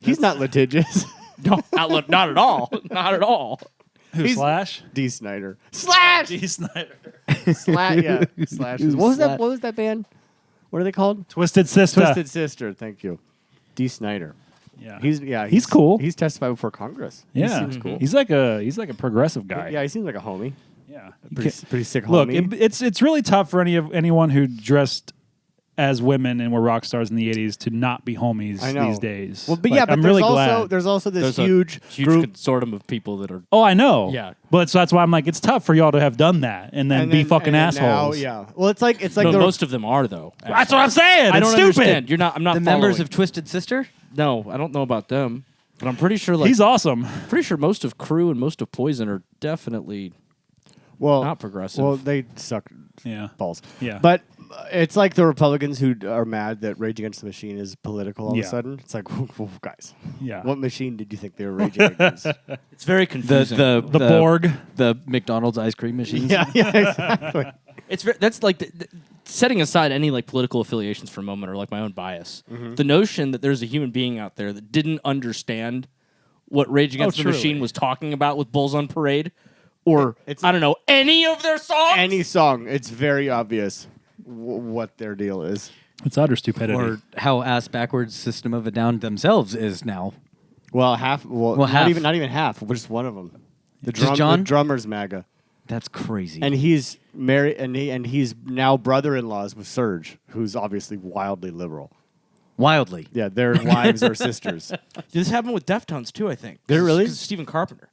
He's not litigious. No, not at all. Not at all. Who, Slash? D. Snyder. Slash! D. Snyder. Slash, yeah. Slash. What was that band? What are they called? Twisted Sister. Twisted Sister, thank you. D. Snyder. Yeah. He's cool. He's testified before Congress. Yeah. He seems cool. He's like a progressive guy. Yeah, he seems like a homie. Yeah. Pretty sick Look, homie. it's really tough for anyone who dressed as women and were rock stars in the 80s to not be homies these days. Well, but like, but I'm really glad. There's also this There's huge a group. consortium of people that are. Oh, I know. Yeah. But so that's why I'm like, it's tough for y'all to have done that and then be fucking assholes. Now, yeah. Well, it's like No, most of them are though. Actually. That's what I'm saying. I don't It's stupid. understand. You're not. I'm not. The members of Twisted Sister? No, I don't know about them. But I'm pretty sure. Like, He's awesome. pretty sure most of Crew and most of Poison are definitely not progressive. Well, they suck balls. Yeah. But it's like the Republicans who are mad that Rage Against the Machine is political all of a sudden. It's like, guys, what machine did you think they were raging against? It's very confusing. The Borg. The McDonald's ice cream machines. yeah, exactly. That's like setting aside any like political affiliations for a moment or like my own bias. The notion that there's a human being out there that didn't understand what Rage Against the Machine was talking about with Bulls on Parade, or I don't know, any of their songs. Any song, it's very obvious what their deal is. It's utter stupidity. Or how ass backwards System of a Down themselves is now. Well, half. Well, not half. even half. Just one of them. The John? the drummer's MAGA, That's crazy. and he's married, and he's now brother-in-laws with Serge, who's obviously wildly liberal. Wildly. Yeah, their wives are sisters. This happened with Deftones too, I think. Did it really? Because Stephen Carpenter,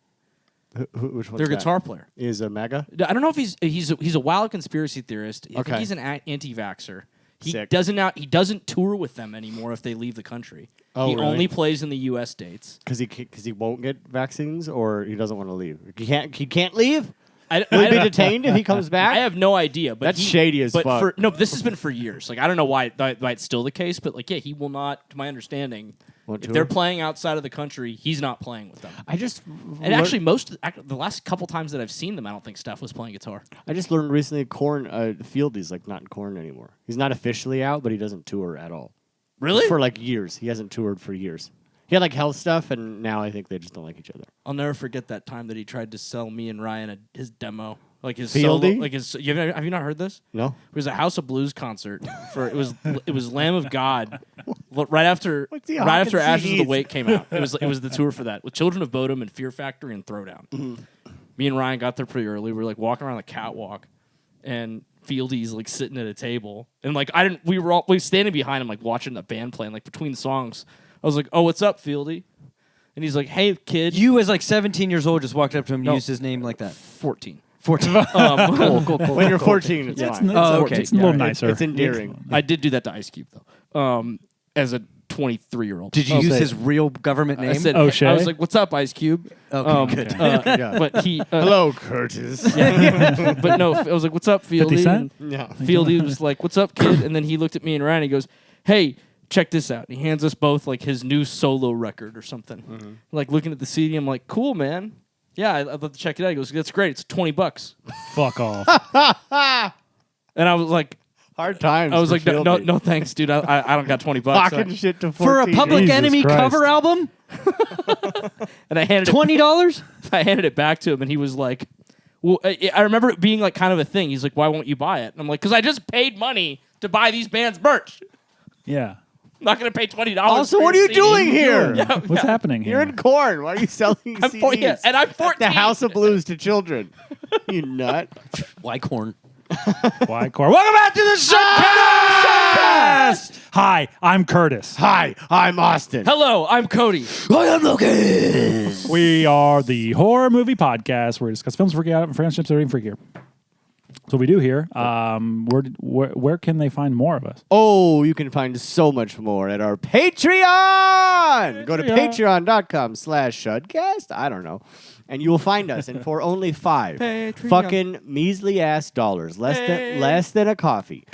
Which one's their that? guitar player. Is a MAGA? I don't know if he's a wild conspiracy theorist. I Okay. think he's an anti-vaxxer. He Sick. doesn't tour with them anymore if they leave the country. Oh, he really? only plays in the U.S. states. Because he won't get vaccines, or he doesn't want to leave. He can't leave. Will Will he be detained if he comes back? I have no idea. But That's shady as fuck. This has been for years. Like I don't know why it's still the case, but like he will not, to my understanding, Won't if tour? they're playing outside of the country, he's not playing with them. And Actually, the last couple times that I've seen them, I don't think Steph was playing guitar. I just learned recently Korn Fieldy's like not in Korn anymore. He's not officially out, but he doesn't tour at all. Really? For like years. He hasn't toured for years. He had like health stuff, and now I think they just don't like each other. I'll never forget that time that he tried to sell me and Ryan his demo, like his Fieldy? solo, like his. Have you not heard this? No. It was a House of Blues concert for it was Lamb of God, right after What's he Ashes of hawking the CDs? Wake came out. It was the tour for that with Children of Bodom and Fear Factory and Throwdown. Me and Ryan got there pretty early. We were like walking around the catwalk, and Fieldy's like sitting at a table, and like we were standing behind him like watching the band playing like between songs. I was like, "Oh, what's up, Fieldy?" And he's like, "Hey, kid." You, as like 17 years old, just walked up to him and No. used his name like that. 14. 14. Cool. When you're 14, it's fine. okay. It's a little nicer. It's endearing. I did do that to Ice Cube though, as a 23-year-old. Did you use his real government name? I said, O'Shea? I was like, "What's up, Ice Cube?" Okay, good. Yeah. But he, Hello, Curtis. but no, I was like, "What's up, Fieldy?" 50 Cent? And Yeah. Fieldy was like, "What's up, kid?" And then he looked at me and Ryan. He goes, "Hey, check this out." And he hands us both like his new solo record or something. Like looking at the CD, I'm like, "Cool, man. Yeah, I'd love to check it out." He goes, "That's great. It's $20." Fuck off. And I was like, Hard times. I was for like, no, Fieldy. no, thanks, dude. I don't got $20. Talking shit to 14. For a Public Jesus Enemy Christ. cover album? And I handed $20? I handed it back to him, and he was like, "Well, I remember it being like kind of a thing." He's like, "Why won't you buy it?" And I'm like, "Because I just paid money to buy these bands' merch. Yeah. I'm not going to pay $20." Also, for what are your you CD." doing here? Yeah, What's happening here? You're in Korn. Why are you selling I'm CDs? and I'm 14. The House of Blues to children. You nut. Why corn? Why, Cor? Welcome back to the Shudcast! Hi, I'm Curtis. Hi, I'm Austin. Hello, I'm Cody. I am Lucas. We are the horror movie podcast where we discuss films freaking out and friendships that are even freakier. That's what we do here. Where can they find more of us? Oh, you can find so much more at our Patreon. Go to patreon.com/Shudcast. I don't know. And you will find us. And for only $5 fucking measly ass dollars, less than a coffee,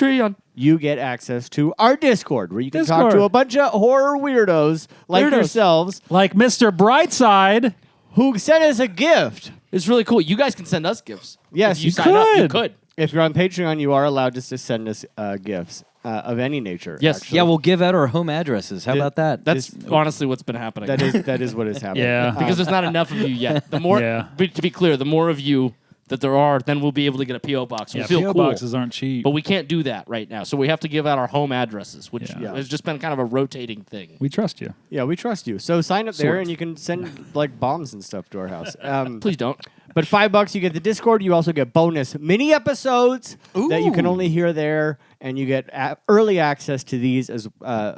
you get access to our Discord, where you can talk to a bunch of horror weirdos like yourselves, Like Mr. Brightside. who sent us a gift. It's really cool. You guys can send us gifts. Yes, If you sign up, you could. could. If you're on Patreon, you are allowed just to send us gifts of any nature. Yes. actually. Yeah, we'll give out our home addresses. How about that? That's honestly what's been happening. that is what is happening. Yeah. because there's not enough of you yet. The more, Yeah. to be clear, the more of you that there are, then we'll be able to get a PO box. We'll Yeah, feel PO cool. boxes aren't cheap. But we can't do that right now. So we have to give out our home addresses, which Yeah. has just been kind of a rotating thing. We trust you. Yeah, we trust you. So sign up there, Sort of. and you can send like bombs and stuff to our house. Please don't. But $5, you get the Discord. You also get bonus mini episodes that you can only hear there, and you get early access to these as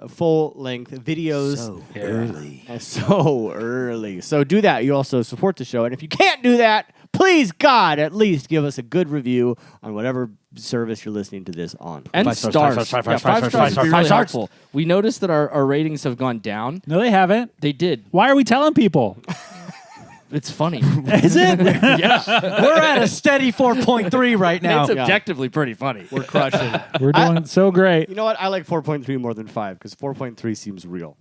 full-length videos. So early. So early. So do that. You also support the show, and if you can't do that, please God, at least give us a good review on whatever service you're listening to this on. And Five stars. stars, Yeah, five five stars, stars would be really five stars. helpful. We noticed that our ratings have gone down. No, they haven't. They did. Why are we telling people? It's funny. Is it? yeah. We're at a steady 4.3 right now. It's objectively pretty funny. We're crushing. We're doing so great. You know what? I like 4.3 more than 5 because 4.3 seems real.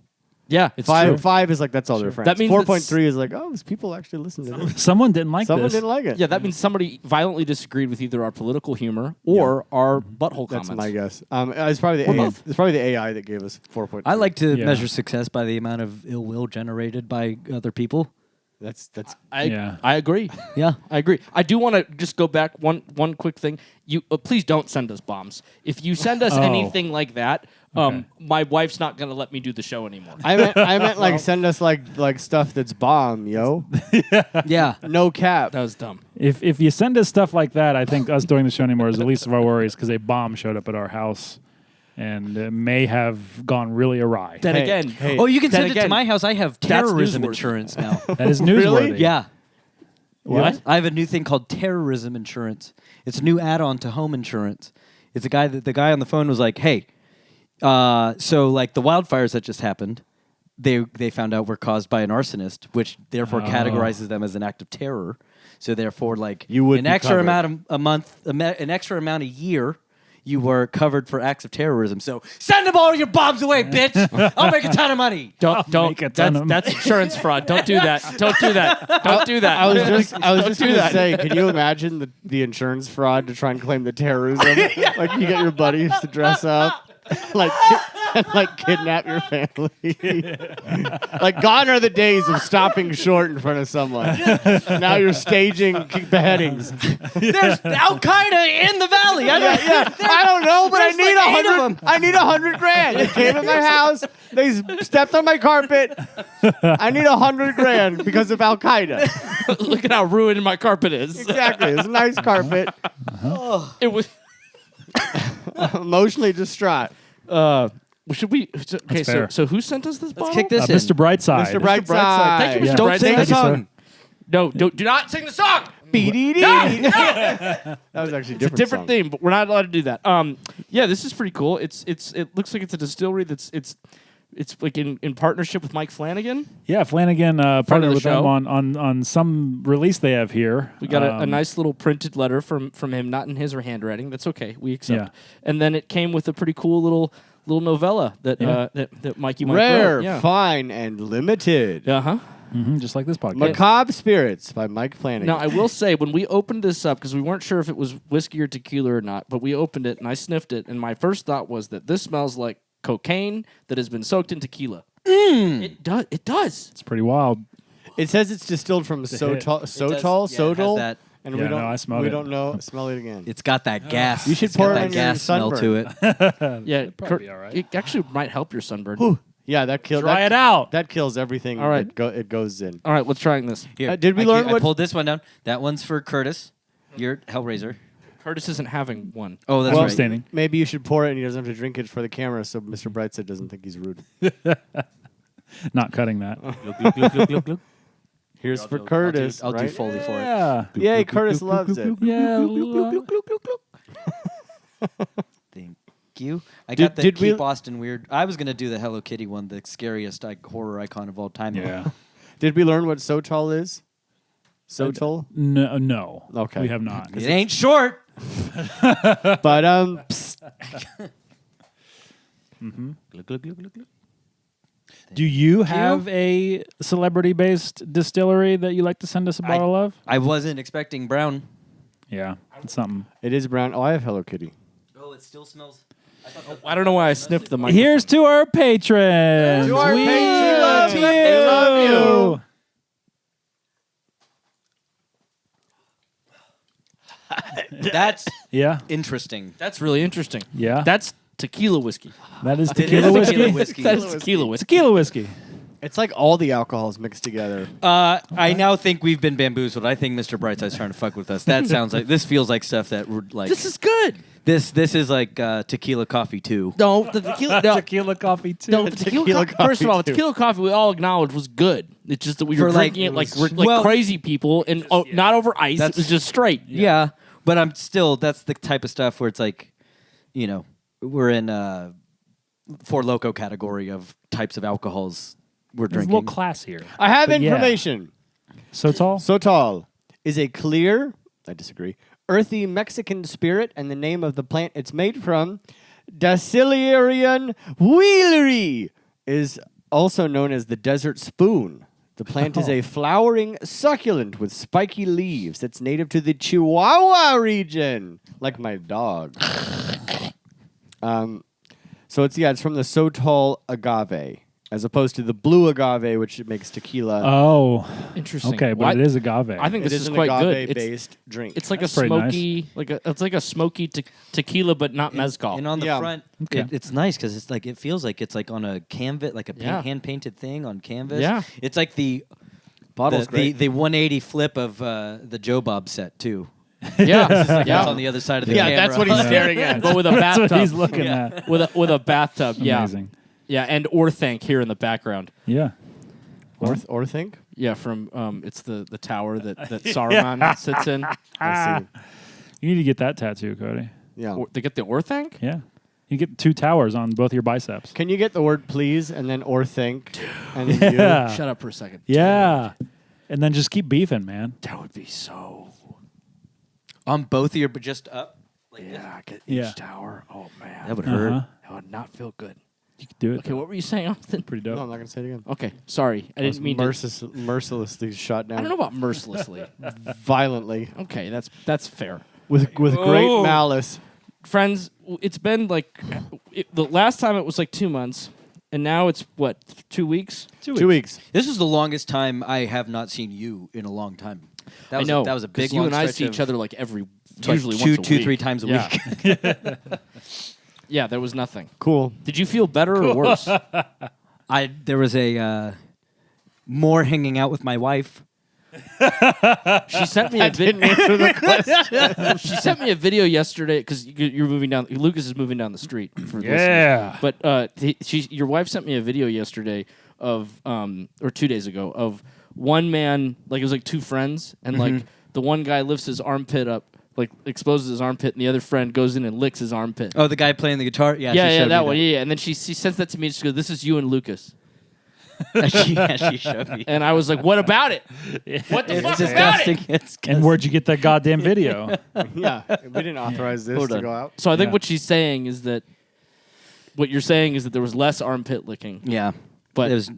Yeah, it's true. 5 is like that's all their friends. That means 4.3 is like, oh, these people actually listen to this. Someone didn't like Someone this. didn't like it. Yeah, that means somebody violently disagreed with either our political humor or our butthole That's comments. my guess. It's probably the AI. It's probably the AI that gave us 4.3. I like to Yeah. measure success by the amount of ill will generated by other people. That's I agree. Yeah. I agree. I do want to just go back one quick thing. You please don't send us bombs. If you send us anything like that, my wife's not going to let me do the show anymore. I meant like send us like stuff that's bomb, yo. Yeah. No cap. That was dumb. If you send us stuff like that, I think us doing the show anymore is the least of our worries because a bomb showed up at our house and it may have gone really awry. Then Hey, again, hey. Oh, you can Then send it to again, my house. I have that's terrorism newsworthy. insurance now. That is newsworthy. Yeah. What? I have a new thing called terrorism insurance. It's a new add-on to home insurance. It's a guy that the guy on the phone was like, "Hey, so like the wildfires that just happened, they found out were caused by an arsonist, which therefore categorizes them as an act of terror. So therefore, like You would an be extra covered. amount a month, an extra amount a year." You were covered for acts of terrorism. So send them all your bombs away, bitch. I'll make a ton of money. Don't. make a ton of That's insurance fraud. Don't do that. Don't do that. Don't do that. I was just Don't do going to that. say, can you imagine the insurance fraud to try and claim the terrorism? Like you get your buddies to dress up, like kidnap your family. Like gone are the days of stopping short in front of someone. Now you're staging beheadings. There's Al Qaeda in the valley. I don't know, but There's like 8 of 'em. I need $100,000. They came in my house. They stepped on my carpet. I need $100,000 because of Al Qaeda. Look at how ruined my carpet is. Exactly. It's a nice carpet. It was. Emotionally distraught. Should we? Okay, fair. so who sent us this bomb? Let's kick this in. Mr. Brightside. Mr. Brightside. Thank you, Mr. Yeah. Don't Brightside. sing the Thank you, song. sir. No, do not sing the song. BDD. That was actually It's a different theme, but we're not allowed to do that. Yeah, this is pretty cool. It looks like it's a distillery that's it's like in partnership with Mike Flanagan. Yeah, Flanagan of partnered the with them show. on some release they have here. We got a nice little printed letter from him, not in his handwriting. That's okay. We accept. Yeah. And then it came with a pretty cool little novella that Yeah. that Mikey Mike Rare, wrote. Yeah. fine, and limited. Uh-huh. Just like this podcast. Macabre Spirits by Mike Flanagan. Now, I will say, when we opened this up, because we weren't sure if it was whiskey or tequila or not, but we opened it and I sniffed it, and my first thought was that this smells like cocaine that has been soaked in tequila. It does. It does. It's pretty wild. It says it's distilled from hit. Sotol, that. and Yeah, we don't. no, I smelled we it. don't know. Smell it again. It's got that gas. You should It's pour got it that on your gas smell sunburn. to it. Yeah, probably be all right. It actually might help your sunburn. Whew. Yeah, that kills. Try it out. That kills everything. All right. it goes in. All right, let's try this. Here, did we I learn I what- pulled this one down. That one's for Curtis. Your Hellraiser. Curtis isn't having one. Oh, that's Well, right. Abstaining. Maybe you should pour it, and he doesn't have to drink it for the camera, so Mr. Brightside doesn't think he's rude. Not cutting that. Here's for Curtis. I'll do right? Foley for it. Yeah. Yay, Curtis loves it. Yeah. Thank you. I Did- got the did we- Keep Austin Weird. I was going to do the Hello Kitty one, the scariest horror icon of all time. Yeah. Did we learn what Sotol is? Sotol? No. Okay. We have not. It ain't short. But psst. Glug, glug, glug, glug, glug. Do you have a celebrity-based distillery that you like to send us a bottle of? I wasn't expecting brown. Yeah, it's something. It is brown. Oh, I have Hello Kitty. Oh, it still smells. I don't know why I sniffed the mic. Here's to our patrons. To our We patrons. love We love That's Yeah, interesting. That's really interesting. yeah. That's tequila whiskey. That is It tequila is whiskey. tequila whiskey. That's tequila whiskey. Tequila whiskey. It's like all the alcohols mixed together. I now think we've been bamboozled. I think Mr. Brightside's trying to fuck with us. That sounds like this feels like stuff that would like. This is good. This is like tequila coffee too. No, the tequila. No, Tequila coffee too. no, tequila, Tequila coffee. First of all, coffee, too. tequila coffee we all acknowledged was good. It's just that we were For, like, drinking it like it was- we're like well, crazy people, and not over ice. It That's- was just straight. Yeah, but I'm still. That's the type of stuff where it's like, you know, we're in Four Loko category of types of alcohols we're It's a drinking. little classier. I have But yeah. information. So tall. Sotal is a clear, I disagree, earthy Mexican spirit, and the name of the plant it's made from, Dacilarian wheelery, is also known as the desert spoon. The plant is a flowering succulent with spiky leaves that's native to the Chihuahua region, like my dog. So it's from the Sotal agave, as opposed to the blue agave, which makes tequila. Oh, Interesting. okay, but Why- it is agave. I think It this is is an quite good. agave-based drink. It's like That's a pretty nice. smoky, it's like a smoky tequila, but not mezcal. And on the Yeah. front, Okay. it's nice because it's like it feels like it's like on a canvas, like a Yeah. hand painted thing on canvas. Yeah. it's like the Bottle's great. the 180 flip of the Joe Bob set too. yeah, That's yeah. on the other side of the Yeah, camera. that's what he's staring at. But with a That's what he's bathtub. looking at. with a bathtub. Yeah, Amazing. yeah, and Orthanc here in the background. Yeah. Or think? Yeah, from it's the tower that Saruman sits in. I see. You need to get that tattoo, Cody. Yeah. They get the Orthanc. Yeah. You get 2 towers on both your biceps. Can you get the word please and then or think and then you? Yeah. Shut up for a second. Yeah. And then just keep beefing, man. That would be so. on both of your, but just up. Like Yeah, get Yeah. each tower. Oh man, That would hurt. Uh-huh. That would not feel good. You can do it. Okay, what were you saying, Austin? Pretty No, dope. I'm not gonna say it again. Okay, sorry, I didn't mean to. Mercilessly shot down. I don't know about mercilessly. Violently Okay, that's fair. with great malice. Friends, it's been like the last time it was like 2 months, and now it's what 2 weeks. 2 weeks. This is the longest time I have not seen you in a long time. That was I know that was a 'cause big. you long and I stretch see of, each other like every like, usually two, once a week. 3 times a Yeah. week. Yeah, there was nothing. Cool. Did you feel better or worse? There was a more hanging out with my wife. She sent me a video. Answer the question. She sent me a video yesterday because you're moving down. Lucas is moving down the street. For Yeah. listeners. But your wife sent me a video yesterday of or 2 days ago of one man, like it was like 2 friends, and like the one guy lifts his armpit up, like exposes his armpit, and the other friend goes in and licks his armpit. Oh, the guy playing the guitar. Yeah, yeah, she yeah, showed that me one. Yeah, and then she sends that to me. And she goes, "This is you and Lucas." she showed me. And I was like, "What about it? What the It's fuck disgusting. about it?" It's And where'd you get that goddamn video? Yeah, we didn't authorize this Hold to on. go out. So I think Yeah. what she's saying is that what you're saying is that there was less armpit licking, Yeah, but it was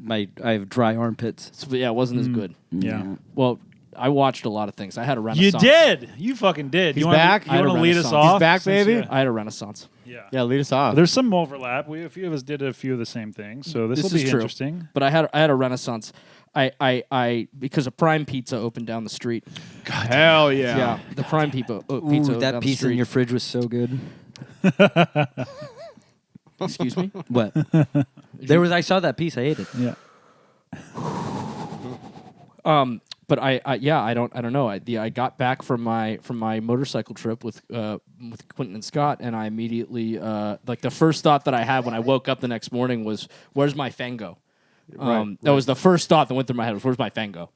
I have dry armpits. so, yeah, it wasn't as good. Yeah. Well, I watched a lot of things. I had a You renaissance. did. You fucking did. He's you wanna, back. You I had want a to lead us renaissance. off? He's back, Since baby? you- I had a renaissance. Yeah. Yeah, lead us off. There's some overlap. A few of us did a few of the same things, so this will This be is true. interesting. But I had a renaissance. I because of Prime Pizza opened down the street. Hell yeah. Yeah, the Prime Pizza. Pizza Ooh, opened that down the piece in street. your fridge was so good. Excuse me. What? I saw that piece. I ate it. Yeah. But I don't know. I got back from my motorcycle trip with Quentin and Scott, and I immediately like the first thought that I had when I woke up the next morning was, "Where's my Fango?" That was the first thought that went through my head was, "Where's my Fango?"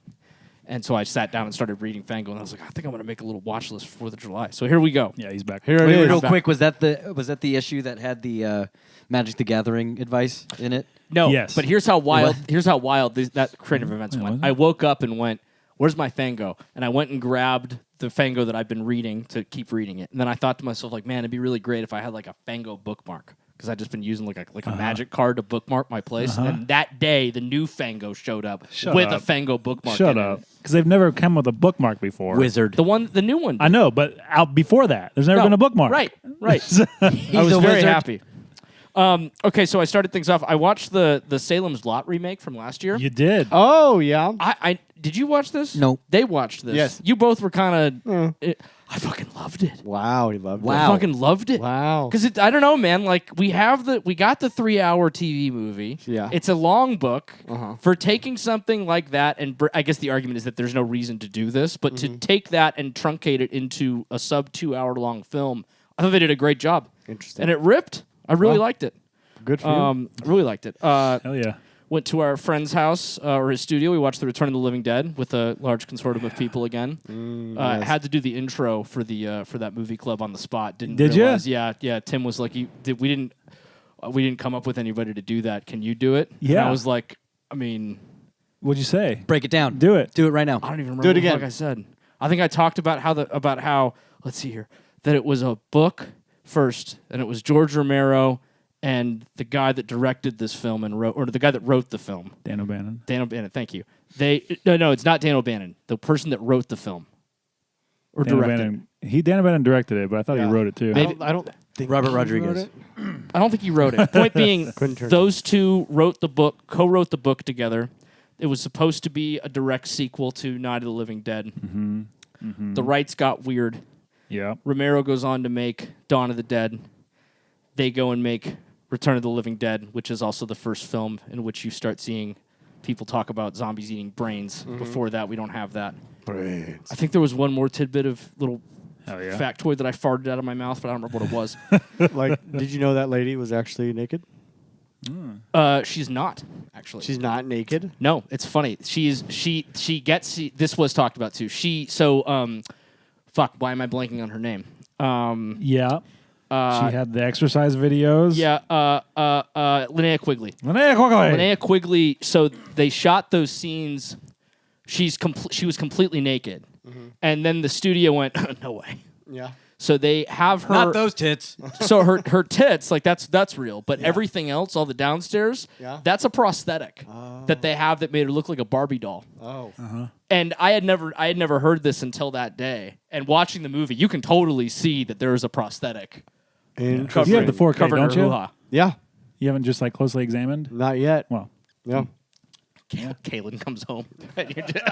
And so I sat down and started reading Fango, and I was like, I think I'm going to make a little watch list for 4th of July. So here we go. Yeah, he's back. Here it Wait, is. real quick, was that the issue that had the Magic the Gathering advice in it? No, Yes. but here's how wild. What? Here's how wild that creative events Yeah, went. wasn't it? I woke up and went, "Where's my Fango?" And I went and grabbed the Fango that I've been reading to keep reading it. And then I thought to myself, like, man, it'd be really great if I had like a Fango bookmark because I'd just been using like a magic card to bookmark my place. And that day, the new Fango showed up with a Fango bookmark. Shut up. Because they've never come with a bookmark before. Wizard. The new one. I know, but out before that, there's never been a bookmark. Right. I was very happy. Okay, so I started things off. I watched the Salem's Lot remake from last year. You did. Oh, yeah. I did you watch this? No. They watched this. Yes. You both were kind of. I fucking loved it. Wow, he loved I it. fucking loved it. Wow. Because I don't know, man. Like we got the 3-hour TV movie. Yeah. It's a long book for taking something like that, and I guess the argument is that there's no reason to do this, but to take that and truncate it into a sub 2-hour long film, I thought they did a great job. Interesting. And it ripped. I really liked it. Good for you. Really liked it. Hell yeah. Went to our friend's house or his studio. We watched The Return of the Living Dead with a large consortium of people again. Yes. Had to do the intro for that movie club on the spot. Did ya? Yeah. Tim was like, we didn't come up with anybody to do that. Can you do it? Yeah. And I was like, I mean, What'd you say? Break it down. Do it. Do it right now. I don't even remember Do it what the again. fuck I said. I think I talked about how let's see here, that it was a book first, and it was George Romero and the guy that directed this film the guy that wrote the film. Dan O'Bannon. Dan O'Bannon, thank you. No, it's not Dan O'Bannon. The person that wrote the film or Dan directed. O'Bannon. Dan O'Bannon directed it, but I thought he wrote it too. I don't think Robert he Rodriguez. wrote it. I don't think he wrote it. Point being, those two wrote the book, co-wrote the book together. It was supposed to be a direct sequel to Night of the Living Dead. The rights got weird. Yeah. Romero goes on to make Dawn of the Dead. They go and make Return of the Living Dead, which is also the first film in which you start seeing people talk about zombies eating brains. Before that, we don't have that. Brains. I think there was one more tidbit of little Hell yeah. factoid that I farted out of my mouth, but I don't remember what it was. Like, did you know that lady was actually naked? She's not, actually. She's not naked? No, it's funny. She gets this was talked about too. Fuck, why am I blanking on her name? Yeah. She had the exercise videos. Yeah, Linnea Quigley. Linnea Quigley. Linnea Quigley. So they shot those scenes. She was completely naked, and then the studio went, "No way." Yeah. So they have her. Not those tits. So her tits, like that's real, but everything else, all the downstairs, that's a prosthetic that they have that made her look like a Barbie doll. Oh. And I had never heard this until that day. And watching the movie, you can totally see that there is a prosthetic. Interesting. You have the 4K, covering don't her you? hoo-ha. Yeah. You haven't just like closely examined? Not yet. Well, Yeah. Kaylin comes home and you're just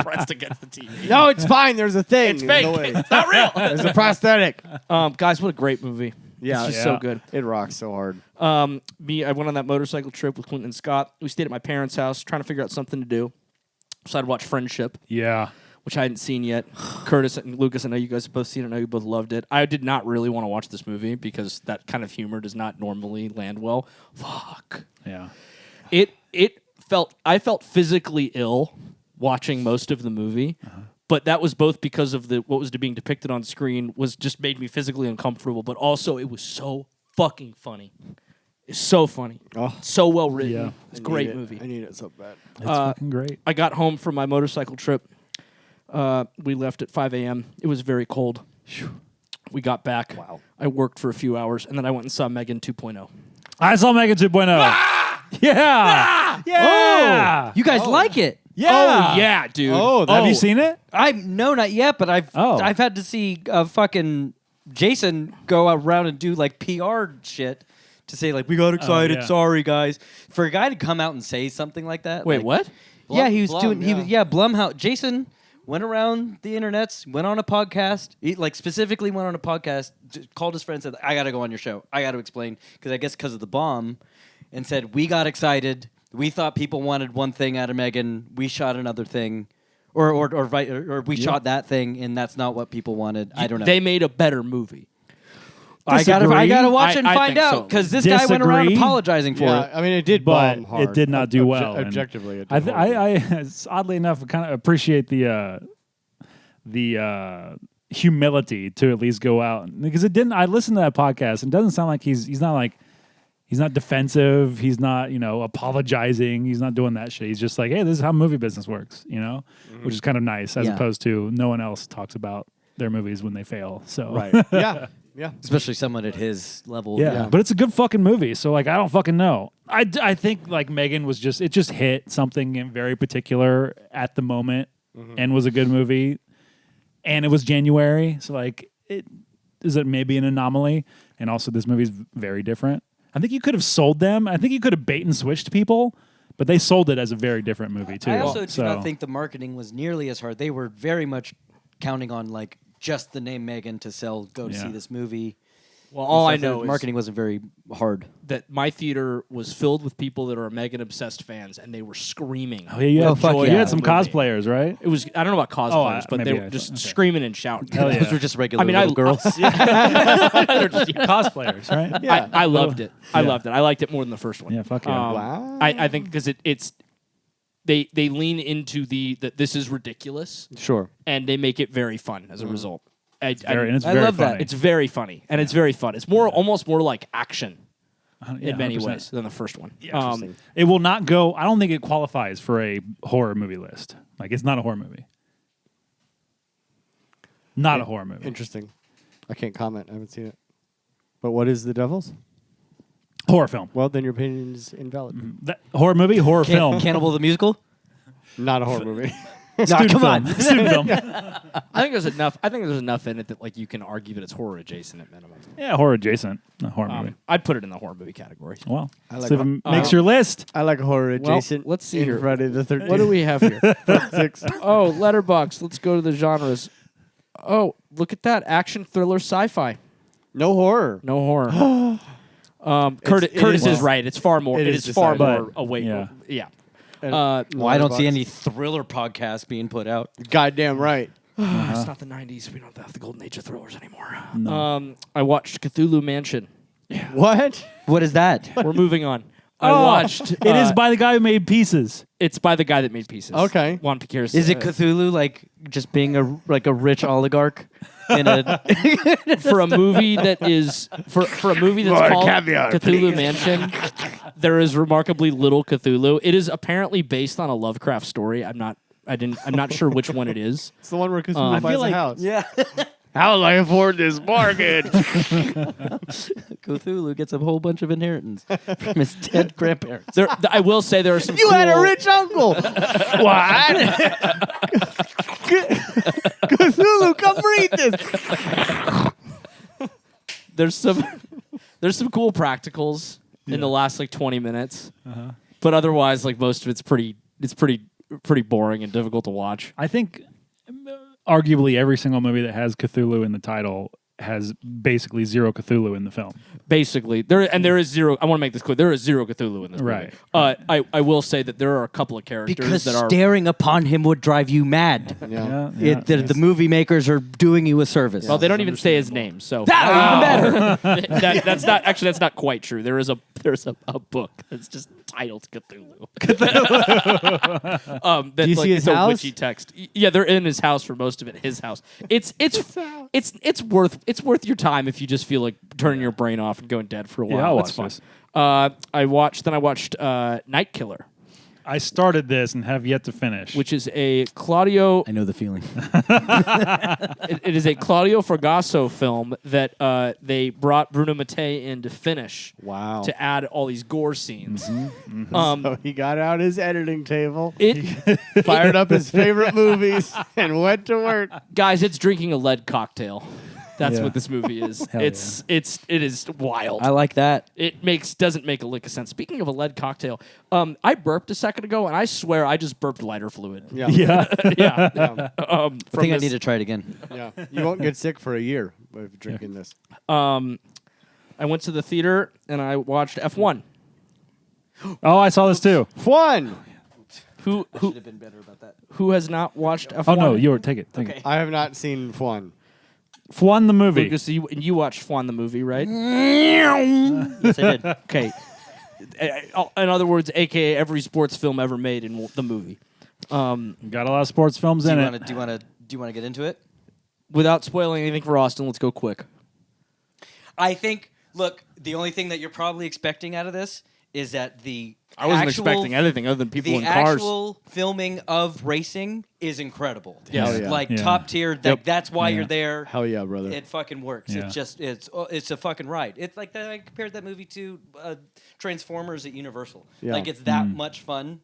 pressed against the TV. No, it's fine. There's a thing. It's fake. It's not real. There's a prosthetic. Guys, what a great movie. Yeah. It's just so good. It rocks so hard. I went on that motorcycle trip with Clinton and Scott. We stayed at my parents' house trying to figure out something to do. So I'd watch Friendship, yeah. which I hadn't seen yet. Curtis and Lucas, I know you guys have both seen it. I know you both loved it. I did not really want to watch this movie because that kind of humor does not normally land well. Fuck. Yeah. I felt physically ill watching most of the movie, but that was both because of what was being depicted on screen was just made me physically uncomfortable, but also it was so fucking funny. It's so funny. Oh. So well written. Yeah. It's a great movie. I need it so bad. It's fucking great. I got home from my motorcycle trip. We left at 5 a.m. It was very cold. We got back. Wow. I worked for a few hours, and then I went and saw Megan 2.0. I saw Megan 2.0. Yeah. Yeah. You guys like it? Yeah. Oh, yeah, dude. Have you seen it? No, not yet, but I've had to see fucking Jason go around and do like PR shit to say like we got excited, yeah. sorry guys. For a guy to come out and say something like that. Wait, like, what? Yeah, he was Blum, doing. Blumhouse. Jason went around the internets, went on a podcast. He specifically went on a podcast, called his friend, said, "I got to go on your show. I got to explain because of the bomb," and said, "We got excited. We thought people wanted one thing out of Megan. We shot another thing." Or we shot that thing, and that's not what people wanted. I don't know. They made a better movie. I gotta watch it and I find think so. out because this guy went around Disagree. apologizing for Yeah, it. I mean, it did But bomb hard. it did not do well. And Objectively, it did I oddly enough kind of appreciate the humility to at least go out because it didn't. I listened to that podcast and it doesn't sound like he's not defensive. He's not apologizing. He's not doing that shit. He's just like, hey, this is how movie business works. Which is kind of nice as opposed to no one else talks about their movies when they fail. So Right. Yeah. Yeah. especially someone at his level. Yeah. But it's a good fucking movie. So like, I don't fucking know. I think like Megan was it just hit something in very particular at the moment and was a good movie. And it was January. So like, is it maybe an anomaly? And also this movie's very different. I think you could have sold them. I think you could have bait and switched people, but they sold it as a very different movie too. I also do not think the marketing was nearly as hard. They were very much counting on like just the name Megan to go to see this movie. Well, all I know is marketing wasn't very hard. that my theater was filled with people that are Megan obsessed fans, and they were screaming. Oh, yeah, fuck you yeah. had some cosplayers, right? It was I don't know about cosplayers, but they maybe were I just don't. Okay. screaming and shouting. Hell yeah. Those were just regular I mean, little girls. They're just- Cosplayers, right? Yeah. I loved it. I Yeah. loved it. I liked it more than the first one. Yeah, fuck yeah. Wow. I think because it's they lean into that this is ridiculous, Sure. and they make it very fun as a result. And it's I very love that. funny. It's very funny, and it's very fun. It's almost more like action Yeah, in many 100%. ways than the first one. Interesting. It will not go. I don't think it qualifies for a horror movie list. Like, it's not a horror movie. Not a horror movie. Interesting. I can't comment. I haven't seen it. But what is The Devils? Horror film. Well, then your opinion is invalid. Horror movie, horror film. Cannibal the Musical? Not a horror movie. Student come film. on. Student film. I think there's enough. I think there's enough in it that like you can argue that it's horror adjacent at minimum. Yeah, horror adjacent. Not horror movie. I'd put it in the horror movie category. Well, I like see if it. it makes your list. I like horror adjacent. let's see in here. Friday the 13th. What do we have here? 6. Oh, Letterboxd. Let's go to the genres. Oh, look at that. Action, thriller, sci-fi. No horror. No horror. Curtis is right. It's far more. It It is is far decided. more away. Yeah. Yeah. Well, I don't see any thriller podcasts being put out. Goddamn right. It's not the 90s. We don't have the golden age of thrillers anymore. I watched Cthulhu Mansion. What? What is that? We're moving on. I watched. It is by the guy who made Pieces. It's by the guy that made Pieces. Okay. Juan Piqueras. Is it Cthulhu like just being a rich oligarch in a for a movie that is for a movie that's called caviar, Cthulhu Mansion? There is remarkably little Cthulhu. It is apparently based on a Lovecraft story. I'm not sure which one it is. It's the one where Cthulhu I buys feel a like- house. Yeah. How will I afford this mortgage? Cthulhu gets a whole bunch of inheritance from his dead grandparents. I will say there are some. You had a cool- rich uncle. What? Cthulhu, come read this. There's some cool practicals in the last like 20 minutes, but otherwise, like most of it's pretty boring and difficult to watch. I think arguably every single movie that has Cthulhu in the title has basically zero Cthulhu in the film. Basically, there is zero. I want to make this clear. There is zero Cthulhu in this movie. Right. I will say that there are a couple of characters Because that are. staring upon him would drive you mad. Yeah. The movie makers are doing you a service. Well, they don't even say his name, so even better. that's not quite true. There's a book that's just titled Cthulhu. Do you see his it's house? A witchy text. Yeah, they're in his house for most of it. His house. It's worth your time if you just feel like turning your brain off and going dead for a while. Yeah, I'll That's watch fun. this. I watched Night Killer, I started this and have yet to finish. which is a Claudio. I know the feeling. It is a Claudio Fragasso film that they brought Bruno Mattei in to finish. Wow. To add all these gore scenes. So he got out his editing table, It fired up his favorite movies, and went to work. guys, it's drinking a lead cocktail. That's Yeah. what this movie is. Hell It is wild. I like that. It doesn't make a lick of sense. Speaking of a lead cocktail, I burped a second ago, and I swear I just burped lighter fluid. Yeah. yeah. Yeah. Yeah. I think I need to try it again. Yeah. You won't get sick for a year of drinking this. I went to the theater and I watched F1. Oh, I saw this too. One. Who have been better about that. who has not watched F1? Oh no, take it. Take it. I have not seen One. Fwan the movie. Lucas, you watched F1 the movie, right? Yes, I did. Okay. In other words, AKA every sports film ever made in the movie. Got a lot of sports films Do in you it. want to get into it? Without spoiling anything for Austin, let's go quick. I think. Look, the only thing that you're probably expecting out of this is that the I wasn't actual- expecting anything other than people the in cars. actual filming of racing is incredible. Yes. Hell yeah. Like Yeah. top tier. That's why Yeah. you're there. Hell yeah, brother. It fucking works. Yeah. It's a fucking ride. It's like that. I compared that movie to Transformers at Universal. Yeah. Like it's that much fun,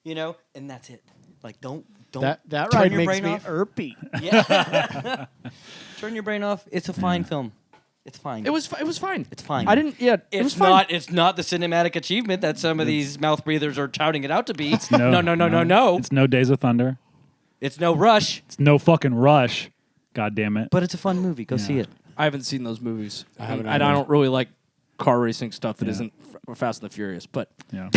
and that's it. Like don't that turn ride your makes brain me off. irpy. Yeah. Turn your brain off. It's a fine film. It's fine. It was fine. It's fine. I didn't. Yeah, it was It's fine. not. It's not the cinematic achievement that some of these mouth breathers are touting it out to be. No, No. It's no Days of Thunder. It's no Rush, It's no fucking Rush. God damn it. but it's a fun movie. Go see it. I haven't seen those movies. haven't I either. don't really like car racing stuff that Yeah. not Fast and the Furious. But Yeah.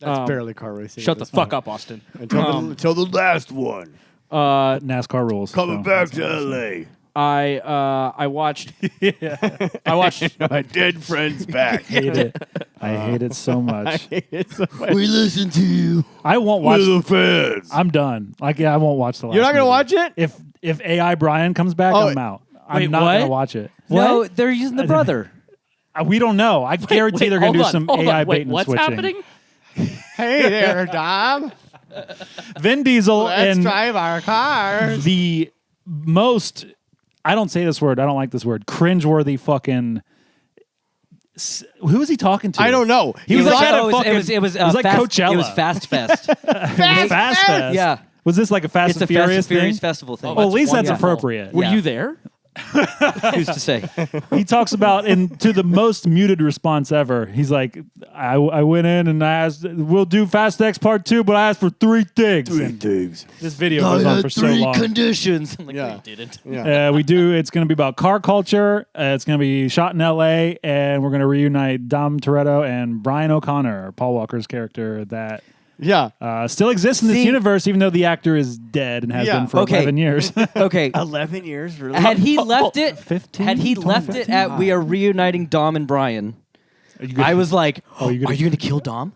That's barely car racing. shut at the this fuck point. up, Austin. Until the last one. NASCAR rules. Coming so back that's to awesome. LA. I watched. I watched. My dead friend's back. Hate it. I hate it so much. It's so much. We listen to you. I won't watch. We're the fans. I'm done. Like I won't watch the last. You're not gonna movie. watch it? If AI Brian comes back, Oh, I'm out. wait, I'm not what? gonna watch it. No, they're using the brother. We don't know. I guarantee they're gonna do some AI bait and What's switching. happening? Hey there, Dom. Vin Diesel Let's and drive our cars. the most. I don't say this word. I don't like this word. Cringeworthy fucking. Who is he talking to? I don't know. He was He's like on- at a fucking. it was like Fast, Coachella. It was Fast Fest. Fast Fest. Yeah. Was this like a Fast It's and a Fast and Furious Furious thing? festival thing. Well, at least that's wonderful. appropriate. Were Yeah. you there? Who's to say? He talks about to the most muted response ever. He's like, I went in and I asked, we'll do Fast X Part 2, but I asked for 3 things. And things. this video I goes on had for so 3 long. conditions. I'm like, Yeah. no, you didn't. Yeah. We do. It's going to be about car culture. It's going to be shot in L.A. and we're going to reunite Dom Toretto and Brian O'Connor, Paul Walker's character that Yeah. still exists in this See- universe, even though the actor is dead and has Yeah. been for Okay. 11 years. Okay. 11 years. Really? Had he left it, 15, had he left it at we are reuniting Dom and Brian, I was like, Oh, you're gonna- are you going to kill Dom?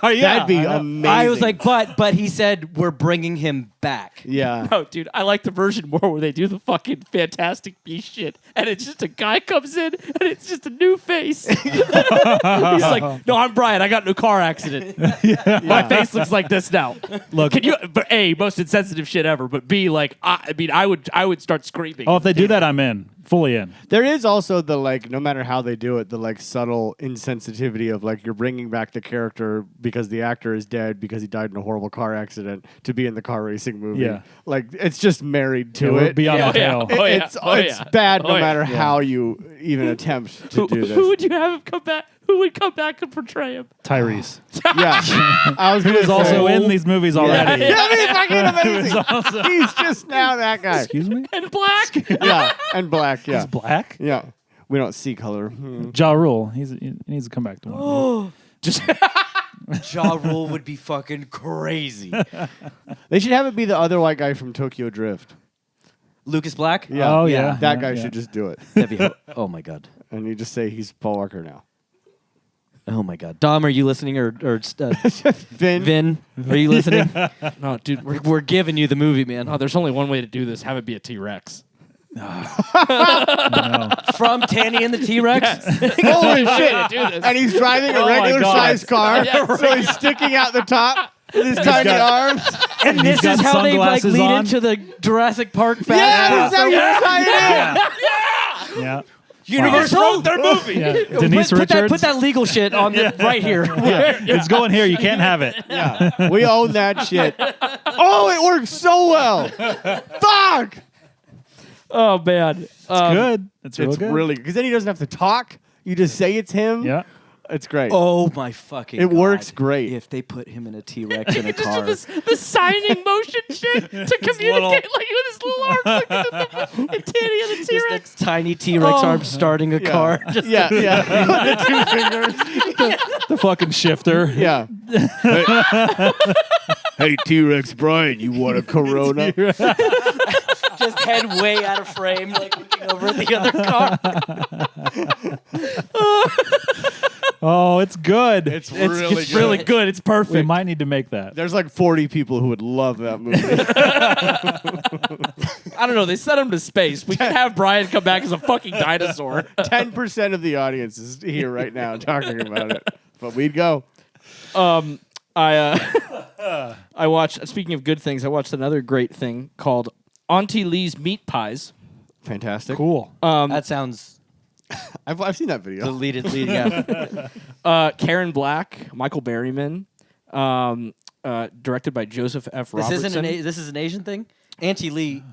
That'd be amazing. I was like, but he said we're bringing him back. yeah. No, dude, I like the version more where they do the fucking Fantastic Beast shit, and it's just a guy comes in, and it's just a new face. He's like, "No, I'm Brian. I got in a car accident. My face looks like this now." Look, Can you? But A, most insensitive shit ever. But B, like, I would start screaming. oh, if they do that, I'm in. Fully in. There is also the no matter how they do it, the subtle insensitivity of you're bringing back the character because the actor is dead because he died in a horrible car accident to be in the car racing movie. Yeah. It's just married to Yeah, we're it. beyond Yeah. the pale. Oh, yeah. It's Oh, it's yeah. bad no Oh, yeah. matter how you even attempt to do who this. would you have him come back? Who would come back and portray him? Tyrese. Yeah, I was Who is also in these movies already. That'd be fucking amazing. He's just now that guy. Excuse me? And black. Yeah, and black. Yeah, He's black? yeah. We don't see color. Hmm. Ja Rule. He needs to come back to one. Ja Rule would be fucking crazy. They should have it be the other white guy from Tokyo Drift. Lucas Black? Yeah. Oh, yeah. That Yeah, guy yeah. should just do it, That'd be, oh my god. and you just say he's Paul Walker now. Oh my god. Dom, are you listening or Vin. Vin, are you listening? No, dude. We're giving you the movie, man. No, there's only one way to do this. Have it be a T-Rex. From Tanny and the T-Rex? Holy shit! Do this. And he's driving a Oh my regular God. sized car, Yeah, so he's sticking out the top with his tiny arms. And this got is how they sunglasses lead on. into the Jurassic Park fast. Yeah, that's how you tie it in. Yeah. Universal? Their movie. Yeah. Denise put Richards. that legal shit on the, right here. It's going here. You can't have it. Yeah, we own that shit. Oh, it works so well. Fuck. Oh man. It's good. It's real It's good. really because then he doesn't have to talk. You just say it's him. Yeah. It's great. Oh my fucking It God. works great. If they put him in a T-Rex in a Just do car. the signing motion shit to communicate like with his little arms looking at the Tanny and the Just T-Rex. a tiny T-Rex arm starting a Yeah. car. Just Yeah, yeah. The 2 fingers. The fucking shifter. Yeah. Hey, T-Rex Brian, you want a Corona? just head way out of frame, like looking over at the other car. Oh, it's good. It's really It's really good. It's perfect. we might need to make that. There's like 40 people who would love that movie. I don't know. They sent him to space. We can have Brian come back as a fucking dinosaur. 10% of the audience is here right now talking about it. But we'd go. I watched. Speaking of good things, I watched another great thing called Auntie Lee's Meat Pies. Fantastic. Cool. That sounds I've seen that video. lead. Yeah. Karen Black, Michael Berryman, directed by Joseph F. This Robertson. isn't this is an Asian thing. Auntie Lee.